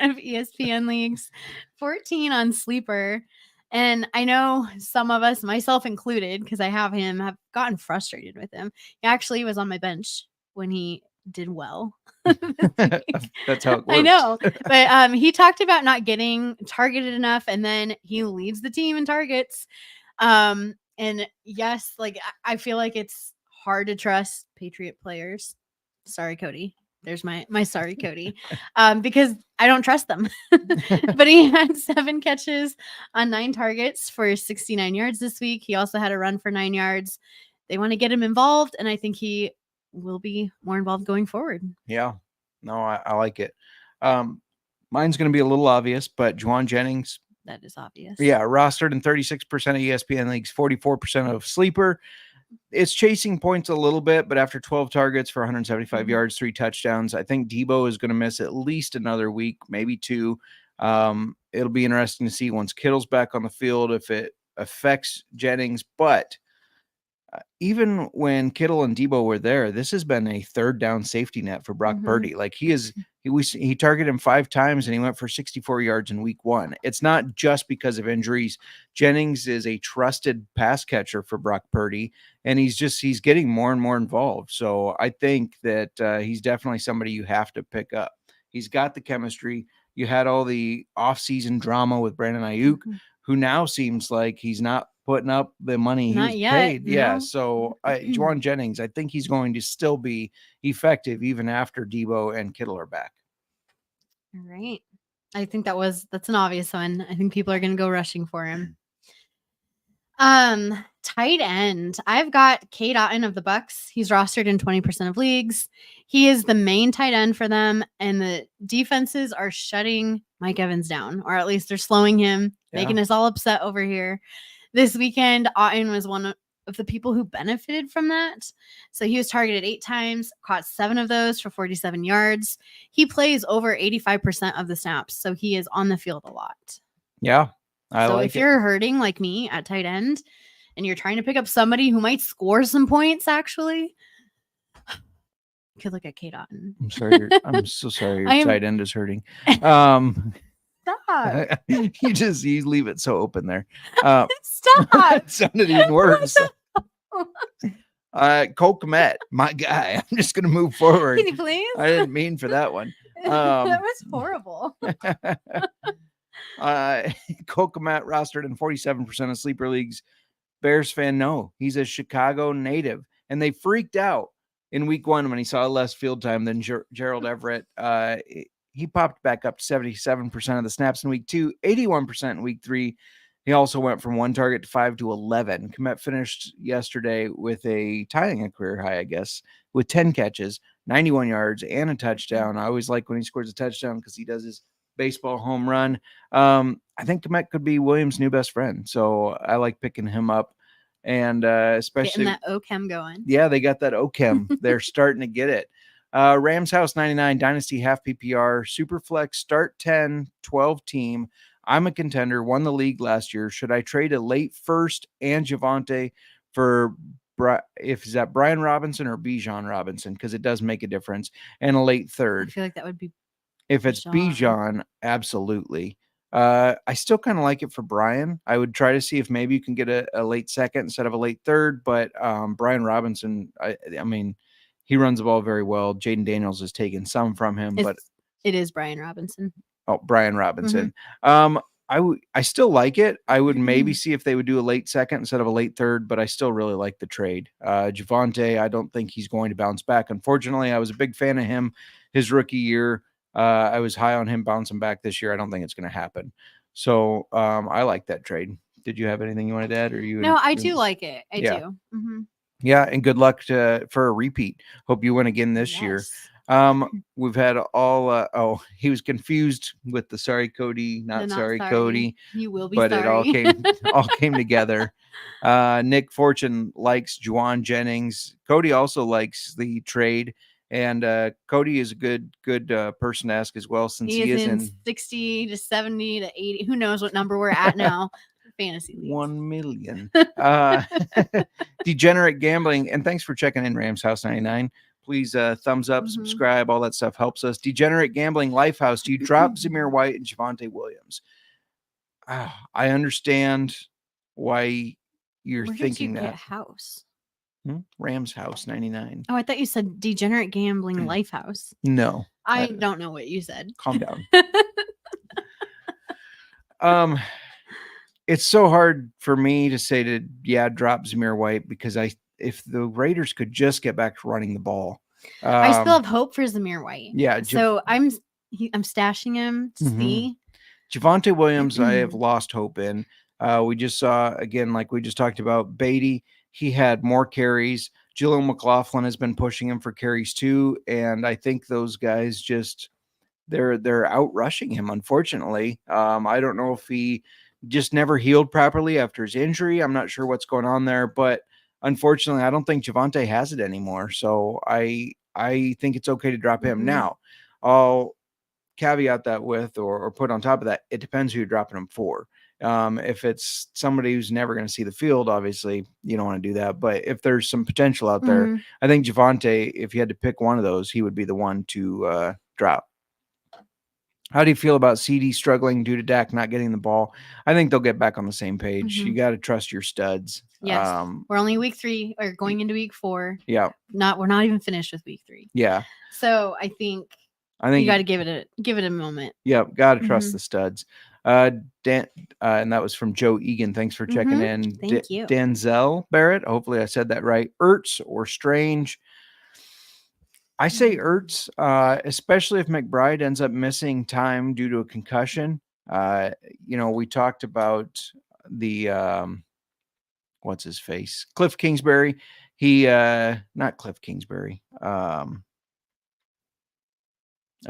of ESPN leagues, 14 on Sleeper. And I know some of us, myself included, because I have him, have gotten frustrated with him. He actually was on my bench when he did well. That's how it works. I know. But he talked about not getting targeted enough, and then he leads the team in targets. And yes, like, I feel like it's hard to trust Patriot players. Sorry, Cody. There's my sorry, Cody, because I don't trust them. But he had 7 catches on 9 targets for 69 yards this week. He also had a run for 9 yards. They want to get him involved, and I think he will be more involved going forward. Yeah, no, I like it. Mine's going to be a little obvious, but Juwan Jennings. That is obvious. Yeah, rostered in 36% of ESPN leagues, 44% of sleeper. It's chasing points a little bit, but after 12 targets for 175 yards, 3 touchdowns, I think Debo is going to miss at least another week, maybe 2. It'll be interesting to see once Kittle's back on the field if it affects Jennings. But even when Kittle and Debo were there, this has been a third down safety net for Brock Purdy. Like he targeted him 5 times and he went for 64 yards in week 1. It's not just because of injuries. Jennings is a trusted pass catcher for Brock Purdy, and he's getting more and more involved. So I think that he's definitely somebody you have to pick up. He's got the chemistry. You had all the offseason drama with Brandon Ayuk, who now seems like he's not putting up the money he's paid. No. Yeah. So Juwan Jennings, I think he's going to still be effective even after Debo and Kittle are back. All right. I think that's an obvious one. I think people are going to go rushing for him. Tight end. I've got Cade Otton of the Bucks. He's rostered in 20% of leagues. He is the main tight end for them, and the defenses are shutting Mike Evans down, or at least they're slowing him, making us all upset over here. This weekend, Otton was one of the people who benefited from that. So he was targeted 8 times, caught 7 of those for 47 yards. He plays over 85% of the snaps, so he is on the field a lot. Yeah, so if you're hurting like me at tight end and you're trying to pick up somebody who might score some points, actually, you could look at Cade Otton. I'm sorry. I'm so sorry. Your tight end is hurting. Stop. You leave it so open there. Stop. It sounded even worse. Cole Kmet, my guy. I'm just gonna move forward. Can you please? I didn't mean for that one. That was horrible. Cole Kmet rostered in 47% of sleeper leagues. Bears fan, no, he's a Chicago native, and they freaked out in week 1 when he saw less field time than Gerald Everett. He popped back up to 77% of the snaps in week 2, 81% in week 3. He also went from 1 target to 5 to 11. Kmet finished yesterday with tying a career high, I guess, with 10 catches, 91 yards, and a touchdown. I always like when he scores a touchdown because he does his baseball home run. I think Kmet could be Williams' new best friend. So I like picking him up. And especially getting that OChem going. Yeah, they got that OChem. They're starting to get it. Rams House 99, Dynasty half PPR, Superflex, start 10, 12 team. I'm a contender, won the league last year. Should I trade a late first and Javonte for is that Brian Robinson or Bijan Robinson? Because it does make a difference. And a late third. I feel like that would be if it's Bijan, absolutely. I still kind of like it for Brian. I would try to see if maybe you can get a late second instead of a late third. But Brian Robinson, I mean, he runs the ball very well. Jaden Daniels has taken some from him, but it is Brian Robinson. Oh, Brian Robinson. I still like it. I would maybe see if they would do a late second instead of a late third, but I still really like the trade. Javonte, I don't think he's going to bounce back. Unfortunately, I was a big fan of him his rookie year. I was high on him bouncing back this year. I don't think it's going to happen. So I like that trade. Did you have anything you wanted to add? Or you? No, I do like it. I do. Yeah, and good luck for a repeat. Hope you win again this year. We've had all he was confused with the sorry Cody, not sorry Cody. You will be but sorry. It all came together. Nick Fortune likes Juwan Jennings. Cody also likes the trade, and Cody is a good person to ask as well, since he is in 60 to 70 to 80. Who knows what number we're at now? Fantasy leagues. 1 million. Degenerate Gambling, and thanks for checking in, Rams House 99. Please thumbs up, subscribe, all that stuff helps us. Degenerate Gambling Lifehouse. Do you drop Zamir White and Javonte Williams? I understand why you're thinking that. House. Rams House 99. Oh, I thought you said Degenerate Gambling Lifehouse. No. I don't know what you said. Calm down. It's so hard for me to say drop Zamir White, because if the Raiders could just get back to running the ball, I still have hope for Zamir White. Yeah. So I'm stashing him to see. Javonte Williams, I have lost hope in. We just saw, again, like we just talked about, Beatty. He had more carries. Jaleel McLaughlin has been pushing him for carries too. And I think those guys just, they're out rushing him, unfortunately. I don't know if he just never healed properly after his injury. I'm not sure what's going on there, but unfortunately, I don't think Javonte has it anymore. So I think it's okay to drop him. Now, I'll caveat that with, or put on top of that, it depends who you're dropping him for. If it's somebody who's never going to see the field, obviously you don't want to do that. But if there's some potential out there, I think Javonte, if you had to pick one of those, he would be the one to drop. How do you feel about CD struggling due to Dak not getting the ball? I think they'll get back on the same page. You got to trust your studs. Yes. We're only week 3 or going into week 4. Yeah. We're not even finished with week 3. Yeah. So I think you got to give it a moment. Yep. Got to trust the studs. And that was from Joe Egan. Thanks for checking in. Thank you. Denzel Barrett. Hopefully I said that right. Ertz or Strange. I say Ertz, especially if McBride ends up missing time due to a concussion. We talked about the what's his face? Cliff Kingsbury. Not Cliff Kingsbury. I'm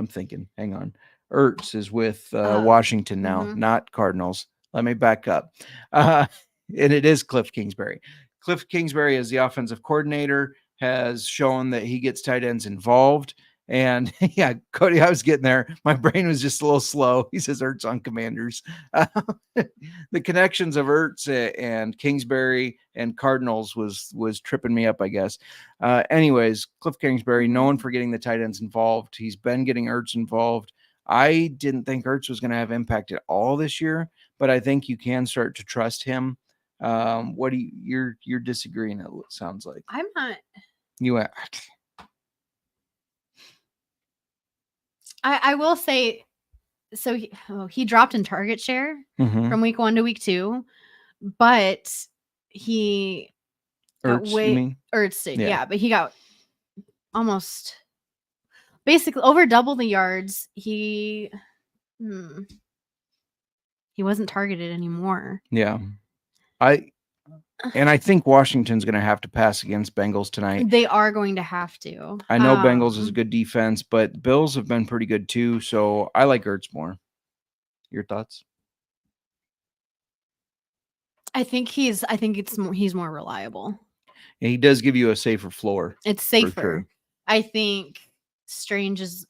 thinking, hang on. Ertz is with Washington now, not Cardinals. Let me back up. And it is Cliff Kingsbury. Cliff Kingsbury is the offensive coordinator, has shown that he gets tight ends involved. And yeah, Cody, I was getting there. My brain was just a little slow. He says Ertz on Commanders. The connections of Ertz and Kingsbury and Cardinals was tripping me up, I guess. Anyways, Cliff Kingsbury, known for getting the tight ends involved. He's been getting Ertz involved. I didn't think Ertz was going to have impact at all this year, but I think you can start to trust him. What do you're disagreeing? It sounds like I'm not. I will say, so he dropped in target share from week 1 to week 2, but he Ertz did, yeah, but he got almost basically over double the yards. He wasn't targeted anymore. Yeah. I think Washington's going to have to pass against Bengals tonight. They are going to have to. I know Bengals is a good defense, but Bills have been pretty good too. So I like Ertz more. Your thoughts? I think he's more reliable. Yeah, he does give you a safer floor. It's safer. Sure. I think Strange is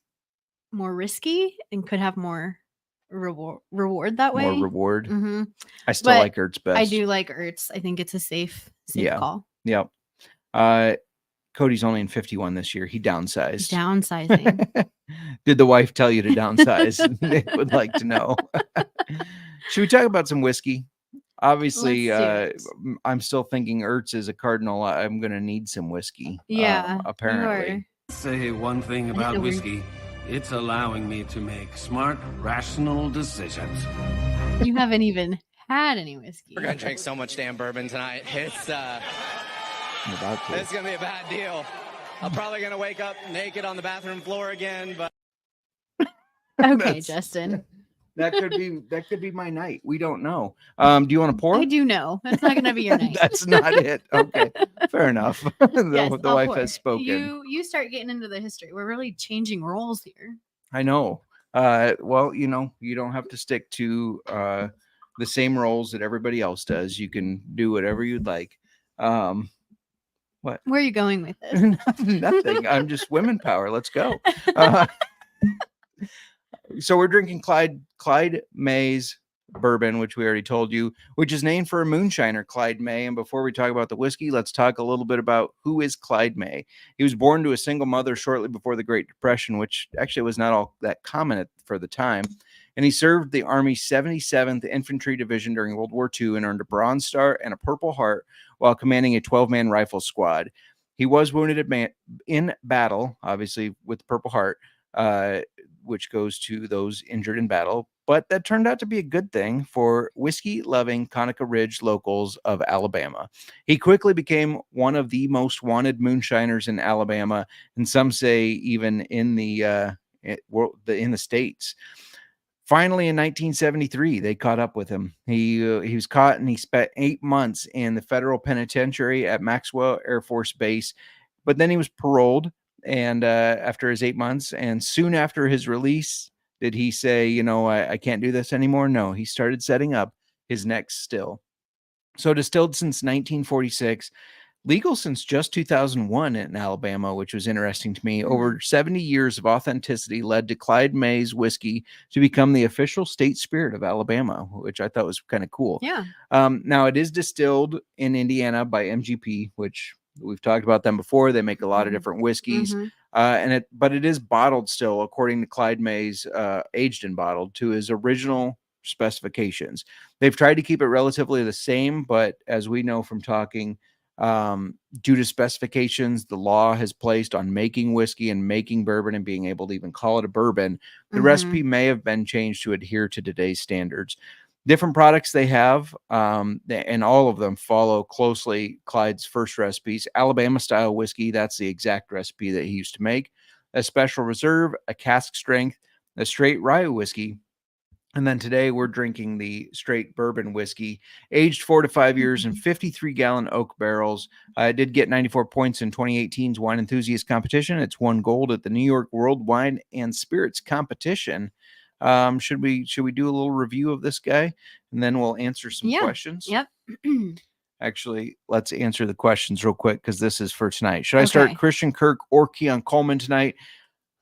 more risky and could have more reward that way. More reward. I still like Ertz best. I do like Ertz. I think it's a safe call. Yep. Cody's only in 51 this year. He downsized. Downsizing. Did the wife tell you to downsize? Nick would like to know. Should we talk about some whiskey? Obviously, I'm still thinking Ertz is a Cardinal. I'm going to need some whiskey. Yeah. Apparently. Say one thing about whiskey. It's allowing me to make smart, rational decisions. You haven't even had any whiskey. We're going to drink so much damn bourbon tonight. It's going to be a bad deal. I'm probably going to wake up naked on the bathroom floor again, but. Okay, Justin. That could be my night. We don't know. Do you want to pour? I do know. That's not going to be your night. That's not it. Okay, fair enough. The wife has spoken. You start getting into the history. We're really changing roles here. I know. Well, you don't have to stick to the same roles that everybody else does. You can do whatever you'd like. What? Where are you going with this? Nothing. I'm just women power. Let's go. So we're drinking Clyde May's bourbon, which we already told you, which is named for a moonshiner, Clyde May. And before we talk about the whiskey, let's talk a little bit about who is Clyde May. He was born to a single mother shortly before the Great Depression, which actually was not all that common for the time. And he served the Army's 77th Infantry Division during World War II and earned a Bronze Star and a Purple Heart while commanding a 12-man rifle squad. He was wounded in battle, obviously with the Purple Heart, which goes to those injured in battle. but that turned out to be a good thing for whiskey-loving Conecuh Ridge locals of Alabama. He quickly became one of the most wanted moonshiners in Alabama, and some say even in the States. Finally, in 1973, they caught up with him. He was caught, and he spent 8 months in the federal penitentiary at Maxwell Air Force Base. But then he was paroled, and after his 8 months, and soon after his release, did he say, I can't do this anymore? No, he started setting up his next still. So distilled since 1946. Legal since just 2001 in Alabama, which was interesting to me. Over 70 years of authenticity led to Clyde May's whiskey to become the official state spirit of Alabama, which I thought was kind of cool. Yeah. Now, it is distilled in Indiana by MGP, which we've talked about them before. They make a lot of different whiskeys, but it is bottled still, according to Clyde May's, aged and bottled to his original specifications. They've tried to keep it relatively the same, but as we know from talking, due to specifications the law has placed on making whiskey and making bourbon and being able to even call it a bourbon, the recipe may have been changed to adhere to today's standards. Different products they have, and all of them follow closely Clyde's first recipes. Alabama style whiskey, that's the exact recipe that he used to make. A special reserve, a cask strength, a straight rye whiskey. And then today we're drinking the straight bourbon whiskey, aged 4 to 5 years in 53-gallon oak barrels. I did get 94 points in 2018's Wine Enthusiast competition. It's won gold at the New York World Wine and Spirits competition. Should we do a little review of this guy, and then we'll answer some questions? Yep. Actually, let's answer the questions real quick because this is for tonight. Should I start Christian Kirk or Keon Coleman tonight?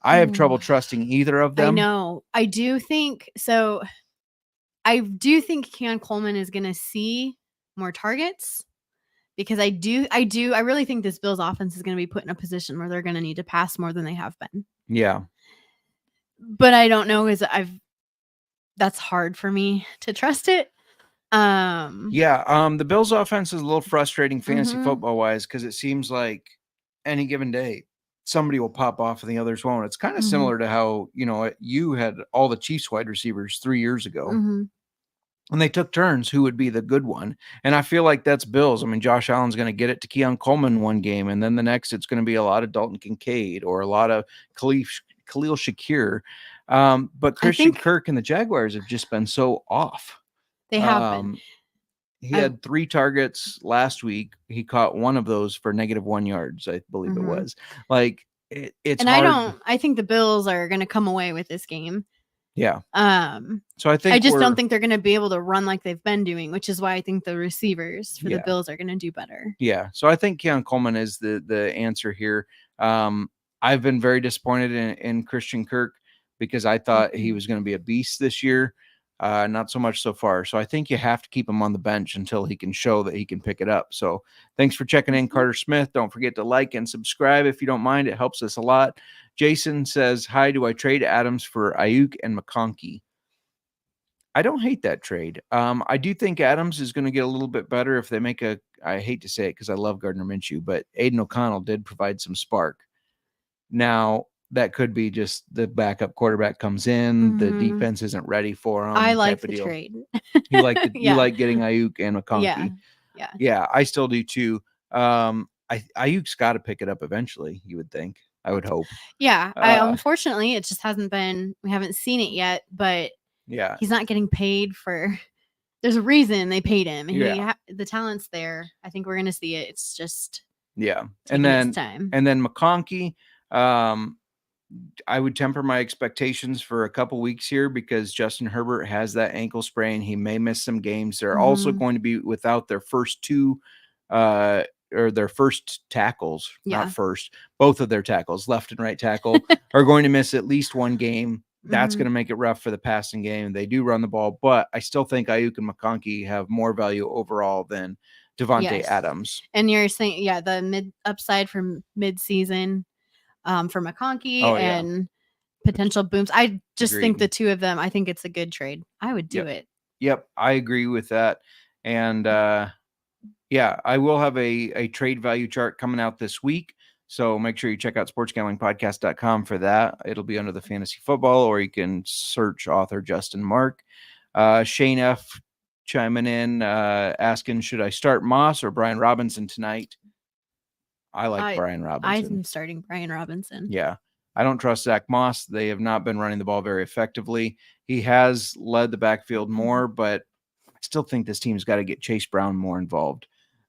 I have trouble trusting either of them. I know. I do think Keon Coleman is going to see more targets because I really think this Bills offense is going to be put in a position where they're going to need to pass more than they have been. Yeah. But I don't know, that's hard for me to trust it. The Bills offense is a little frustrating fantasy football wise because it seems like any given day somebody will pop off and the others won't. It's kind of similar to how, you had all the Chiefs wide receivers 3 years ago. And they took turns who would be the good one. And I feel like that's Bills. I mean, Josh Allen's going to get it to Keon Coleman one game, and then the next it's going to be a lot of Dalton Kincaid or a lot of Khalil Shakir. But Christian Kirk and the Jaguars have just been so off. They have been. He had 3 targets last week. He caught one of those for -1 yards, I believe it was. Like it's and hard. I think the Bills are going to come away with this game. Yeah. So I just don't think they're going to be able to run like they've been doing, which is why I think the receivers for the Bills are going to do better. Yeah. So I think Keon Coleman is the answer here. I've been very disappointed in Christian Kirk because I thought he was going to be a beast this year. Not so much so far. So I think you have to keep him on the bench until he can show that he can pick it up. So thanks for checking in, Carter Smith. Don't forget to like and subscribe if you don't mind. It helps us a lot. Jason says, hi, do I trade Adams for Ayuk and McConkey? I don't hate that trade. I do think Adams is going to get a little bit better if they make I hate to say it because I love Gardner Minshew, but Aiden O'Connell did provide some spark. Now, that could be just the backup quarterback comes in, the defense isn't ready for him. I like the trade. You like you like getting Ayuk and McConkey. Yeah, I still do too. Ayuk's got to pick it up eventually, you would think. I would hope. Yeah, unfortunately, it just hasn't been. We haven't seen it yet, but he's not getting paid for. There's a reason they paid him. The talent's there. I think we're gonna see it. It's just and then time. And then McConkey. I would temper my expectations for a couple weeks here because Justin Herbert has that ankle sprain. He may miss some games. They're also going to be without their first 2 or their first tackles, not first, both of their tackles, left and right tackle, are going to miss at least 1 game. That's going to make it rough for the passing game. They do run the ball, but I still think Ayuk and McConkey have more value overall than Devontae Adams. And you're saying, the mid upside from mid-season for McConkey and potential booms. I just think the two of them, I think it's a good trade. I would do it. Yep. I agree with that. And I will have a trade value chart coming out this week. So make sure you check out sportsgamblingpodcast.com for that. It'll be under the fantasy football, or you can search author Justin Mark. Shane F chiming in, asking, should I start Moss or Brian Robinson tonight? I like Brian Robinson. I'm starting Brian Robinson. Yeah. I don't trust Zach Moss. They have not been running the ball very effectively. He has led the backfield more, but I still think this team's got to get Chase Brown more involved.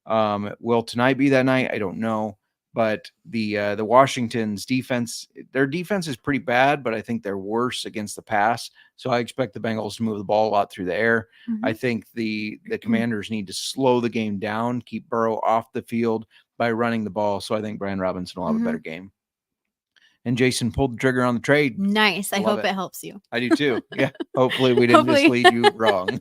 Will tonight be that night? I don't know. But the Washington's defense, their defense is pretty bad, but I think they're worse against the pass. So I expect the Bengals to move the ball a lot through the air. I think the Commanders need to slow the game down, keep Burrow off the field by running the ball. So I think Brian Robinson will have a better game. And Jason pulled the trigger on the trade. Nice. I hope it helps you. I do too. Yeah. Hopefully we didn't mislead you wrong.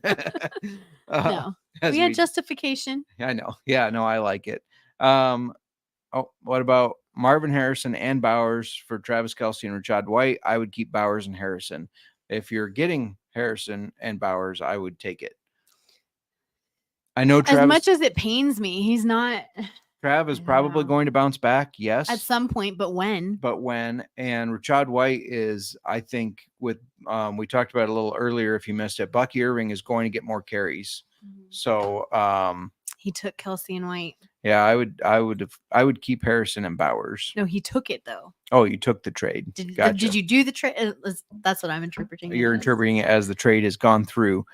No. We had justification. I know. Yeah, no, I like it. What about Marvin Harrison and Bowers for Travis Kelce and Rachaad White? I would keep Bowers and Harrison. If you're getting Harrison and Bowers, I would take it. I know Travis, as much as it pains me, he's not. Trav is probably going to bounce back, yes. At some point, but when? And Rachaad White is, I think, with we talked about it a little earlier if you missed it, Bucky Irving is going to get more carries. So he took Kelce and White. Yeah, I would keep Harrison and Bowers. No, he took it though. Oh, you took the trade. Gotcha. Did you do the trade? That's what I'm interpreting. You're interpreting it as the trade has gone through.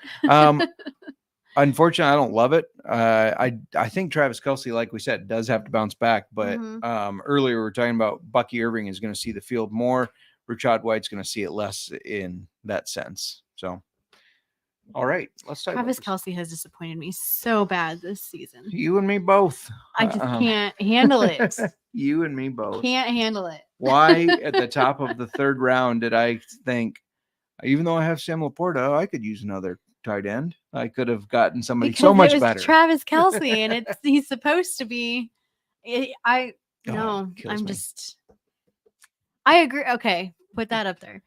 Unfortunately, I don't love it. I think Travis Kelce, like we said, does have to bounce back. But earlier we were talking about Bucky Irving is going to see the field more. Rachaad White's going to see it less in that sense. So, all right, let's talk. Travis Kelce has disappointed me so bad this season. You and me both. I just can't handle it. You and me both. Can't handle it. Why at the top of the third round did I think, even though I have Sam Laporta, I could use another tight end? I could have gotten somebody so much better. Travis Kelce, and he's supposed to be. I agree. Okay, put that up there.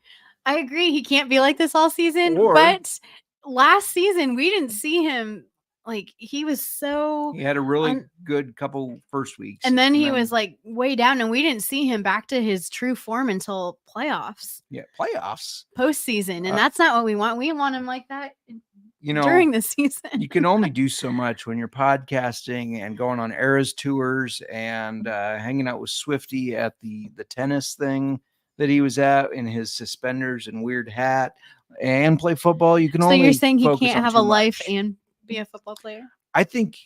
I agree. He can't be like this all season, but last season we didn't see him like he had a really good couple first weeks, and then he was like way down, and we didn't see him back to his true form until playoffs. Yeah, playoffs, postseason, and that's not what we want. We want him like that, during the season. You can only do so much when you're podcasting and going on Eras tours and hanging out with Swifty at the tennis thing that he was at in his suspenders and weird hat and play football. You can only. So you're saying he can't have a life and be a football player? I think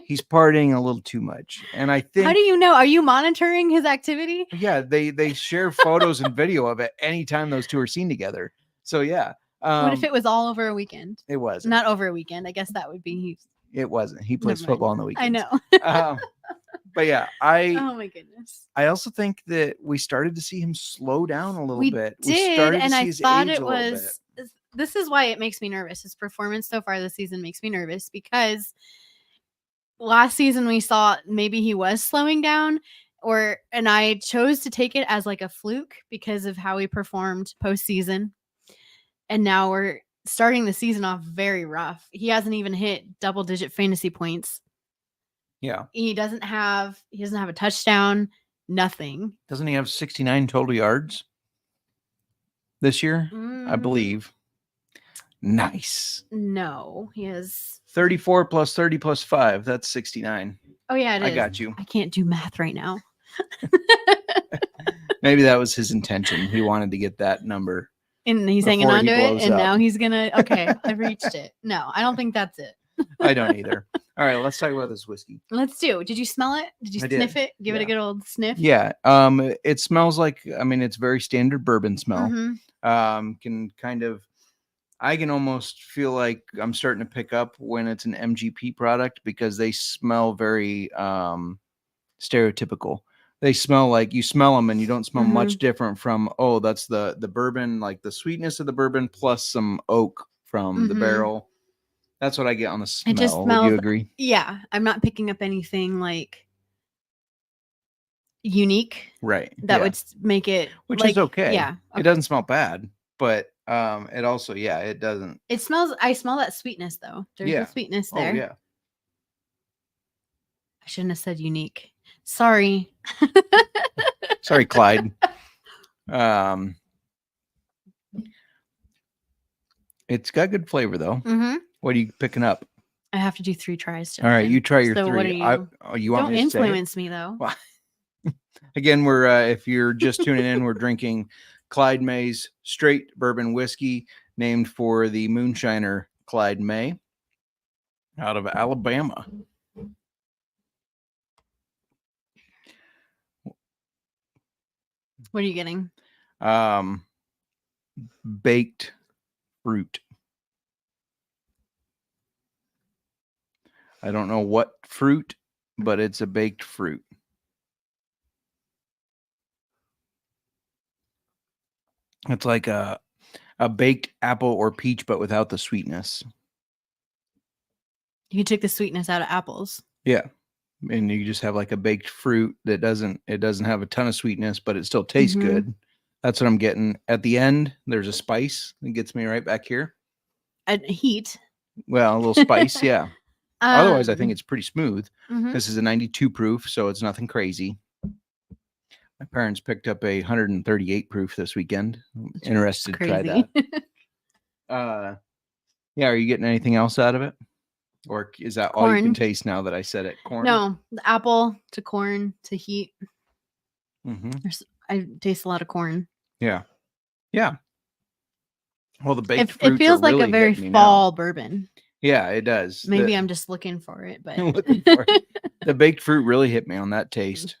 he's partying a little too much. And I think. How do you know? Are you monitoring his activity? Yeah, they share photos and video of it anytime those two are seen together. So yeah. What if it was all over a weekend? It wasn't. Not over a weekend. I guess that would be. It wasn't. He plays football on the weekends. I know. But yeah, oh my goodness. I also think that we started to see him slow down a little bit. We did, and I thought it was. This is why it makes me nervous. His performance so far this season makes me nervous because last season we saw maybe he was slowing down, and I chose to take it as like a fluke because of how he performed postseason. And now we're starting the season off very rough. He hasn't even hit double-digit fantasy points. Yeah. He doesn't have a touchdown, nothing. Doesn't he have 69 total yards this year? I believe. Nice. No, he has 34 plus 30 plus 5. That's 69. Oh yeah, it is. I got you. I can't do math right now. Maybe that was his intention. He wanted to get that number. And he's hanging on to it, and now he's gonna. Okay, I've reached it. No, I don't think that's it. I don't either. All right, let's talk about this whiskey. Let's do. Did you smell it? Did you sniff it? Give it a good old sniff. Yeah. It smells like. I mean, it's very standard bourbon smell. Can kind of. I can almost feel like I'm starting to pick up when it's an MGP product because they smell very stereotypical. They smell like you smell them and you don't smell much different from, that's the bourbon, like the sweetness of the bourbon plus some oak from the barrel. That's what I get on the smell. It just smells, would you agree? Yeah. I'm not picking up anything like unique. Right. That would make it. Which is okay. Yeah. Okay. It doesn't smell bad, but it also, it doesn't. It smells, I smell that sweetness though. There's a sweetness there. Oh, yeah. I shouldn't have said unique. Sorry. Sorry, Clyde. It's got good flavor though. Mm-hmm. What are you picking up? I have to do 3 tries. All right, you try your 3. What are you? You want Don't me to say it? influence me though. Well, again, we're if you're just tuning in, we're drinking Clyde May's straight bourbon whiskey, named for the moonshiner Clyde May out of Alabama. What are you getting? Baked fruit. I don't know what fruit, but it's a baked fruit. It's like a baked apple or peach, but without the sweetness. You took the sweetness out of apples. Yeah. And you just have like a baked fruit that doesn't have a ton of sweetness, but it still tastes good. That's what I'm getting. At the end, there's a spice that gets me right back here. Heat. Well, a little spice, yeah. Otherwise, I think it's pretty smooth. This is a 92 proof, so it's nothing crazy. My parents picked up a 138 proof this weekend. I'm interested to try that. Yeah, are you getting anything else out of it? Or is that all you can taste now that I said it? Corn? No, the apple to corn to heat. I taste a lot of corn. Yeah. Yeah. Well, the baked fruits it feels like really a very fall bourbon. Yeah, it does. Maybe I'm just looking for it, but looking for it. The baked fruit really hit me on that taste.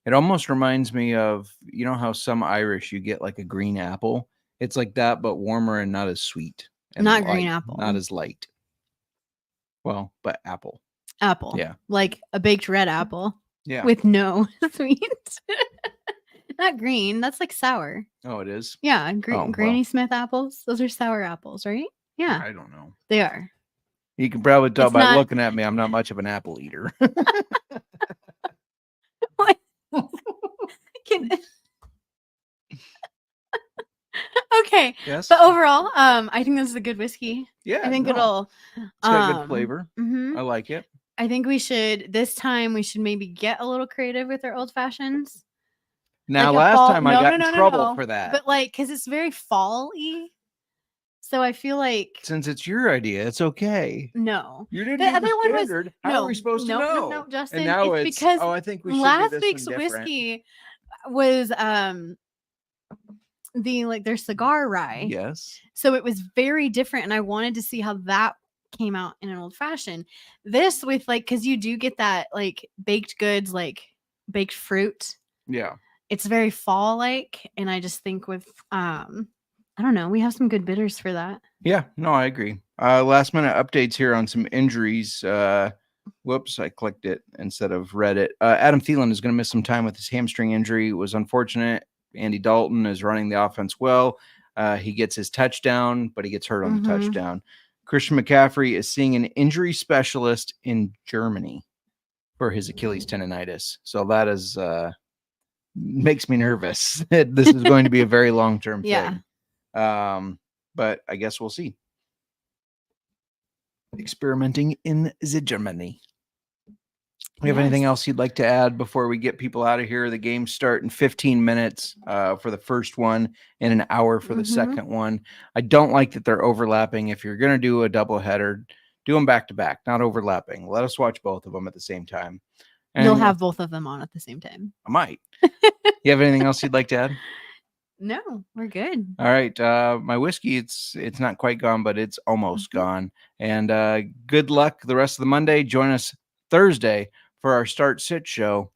It almost reminds me of, you know how some Irish you get like a green apple. It's like that, but warmer and not as sweet. And not light, green apple. Not as light. Well, but apple. Apple. Yeah. Like a baked red apple. Yeah. With no sweet. Not green. That's like sour. Oh, it is? Yeah. Granny Smith apples. Those are sour apples, right? Yeah. I don't know. They are. You can probably tell by looking at me, I'm not much of an apple eater. What? Okay. Yes. But overall, I think this is a good whiskey. Yeah. I think it's got good flavor. I like it. I think this time we should maybe get a little creative with our old fashions. Now, last time I got in trouble for that. But because it's very fall-y. So I feel like since it's your idea, it's okay. No. You didn't do the standard. How are we supposed to know? No, Justin. And now it's because I think we should last do this week's whiskey was their cigar rye. Yes. So it was very different, and I wanted to see how that came out in an old fashioned. This with because you do get that baked goods, baked fruit. Yeah. It's very fall and I just think with I don't know, we have some good bitters for that. Yeah, no, I agree. Last minute updates here on some injuries. Whoops, I clicked it instead of read it. Adam Thielen is going to miss some time with his hamstring injury. It was unfortunate. Andy Dalton is running the offense well. He gets his touchdown, but he gets hurt on the touchdown. Christian McCaffrey is seeing an injury specialist in Germany for his Achilles tendonitis. So that is makes me nervous. This is going to be a very long-term thing. But I guess we'll see. Experimenting in the Germany. We have anything else you'd like to add before we get people out of here? The games start in 15 minutes for the first one and an hour for the second one. I don't like that they're overlapping. If you're going to do a doubleheader, do them back to back, not overlapping. Let us watch both of them at the same time. And you'll have both of them on at the same time. I might. You have anything else you'd like to add? No, we're good. All right. My whiskey, it's not quite gone, but it's almost gone. And good luck the rest of the Monday. Join us Thursday for our Start Sit show.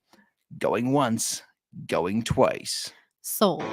Going once, going twice. Sold.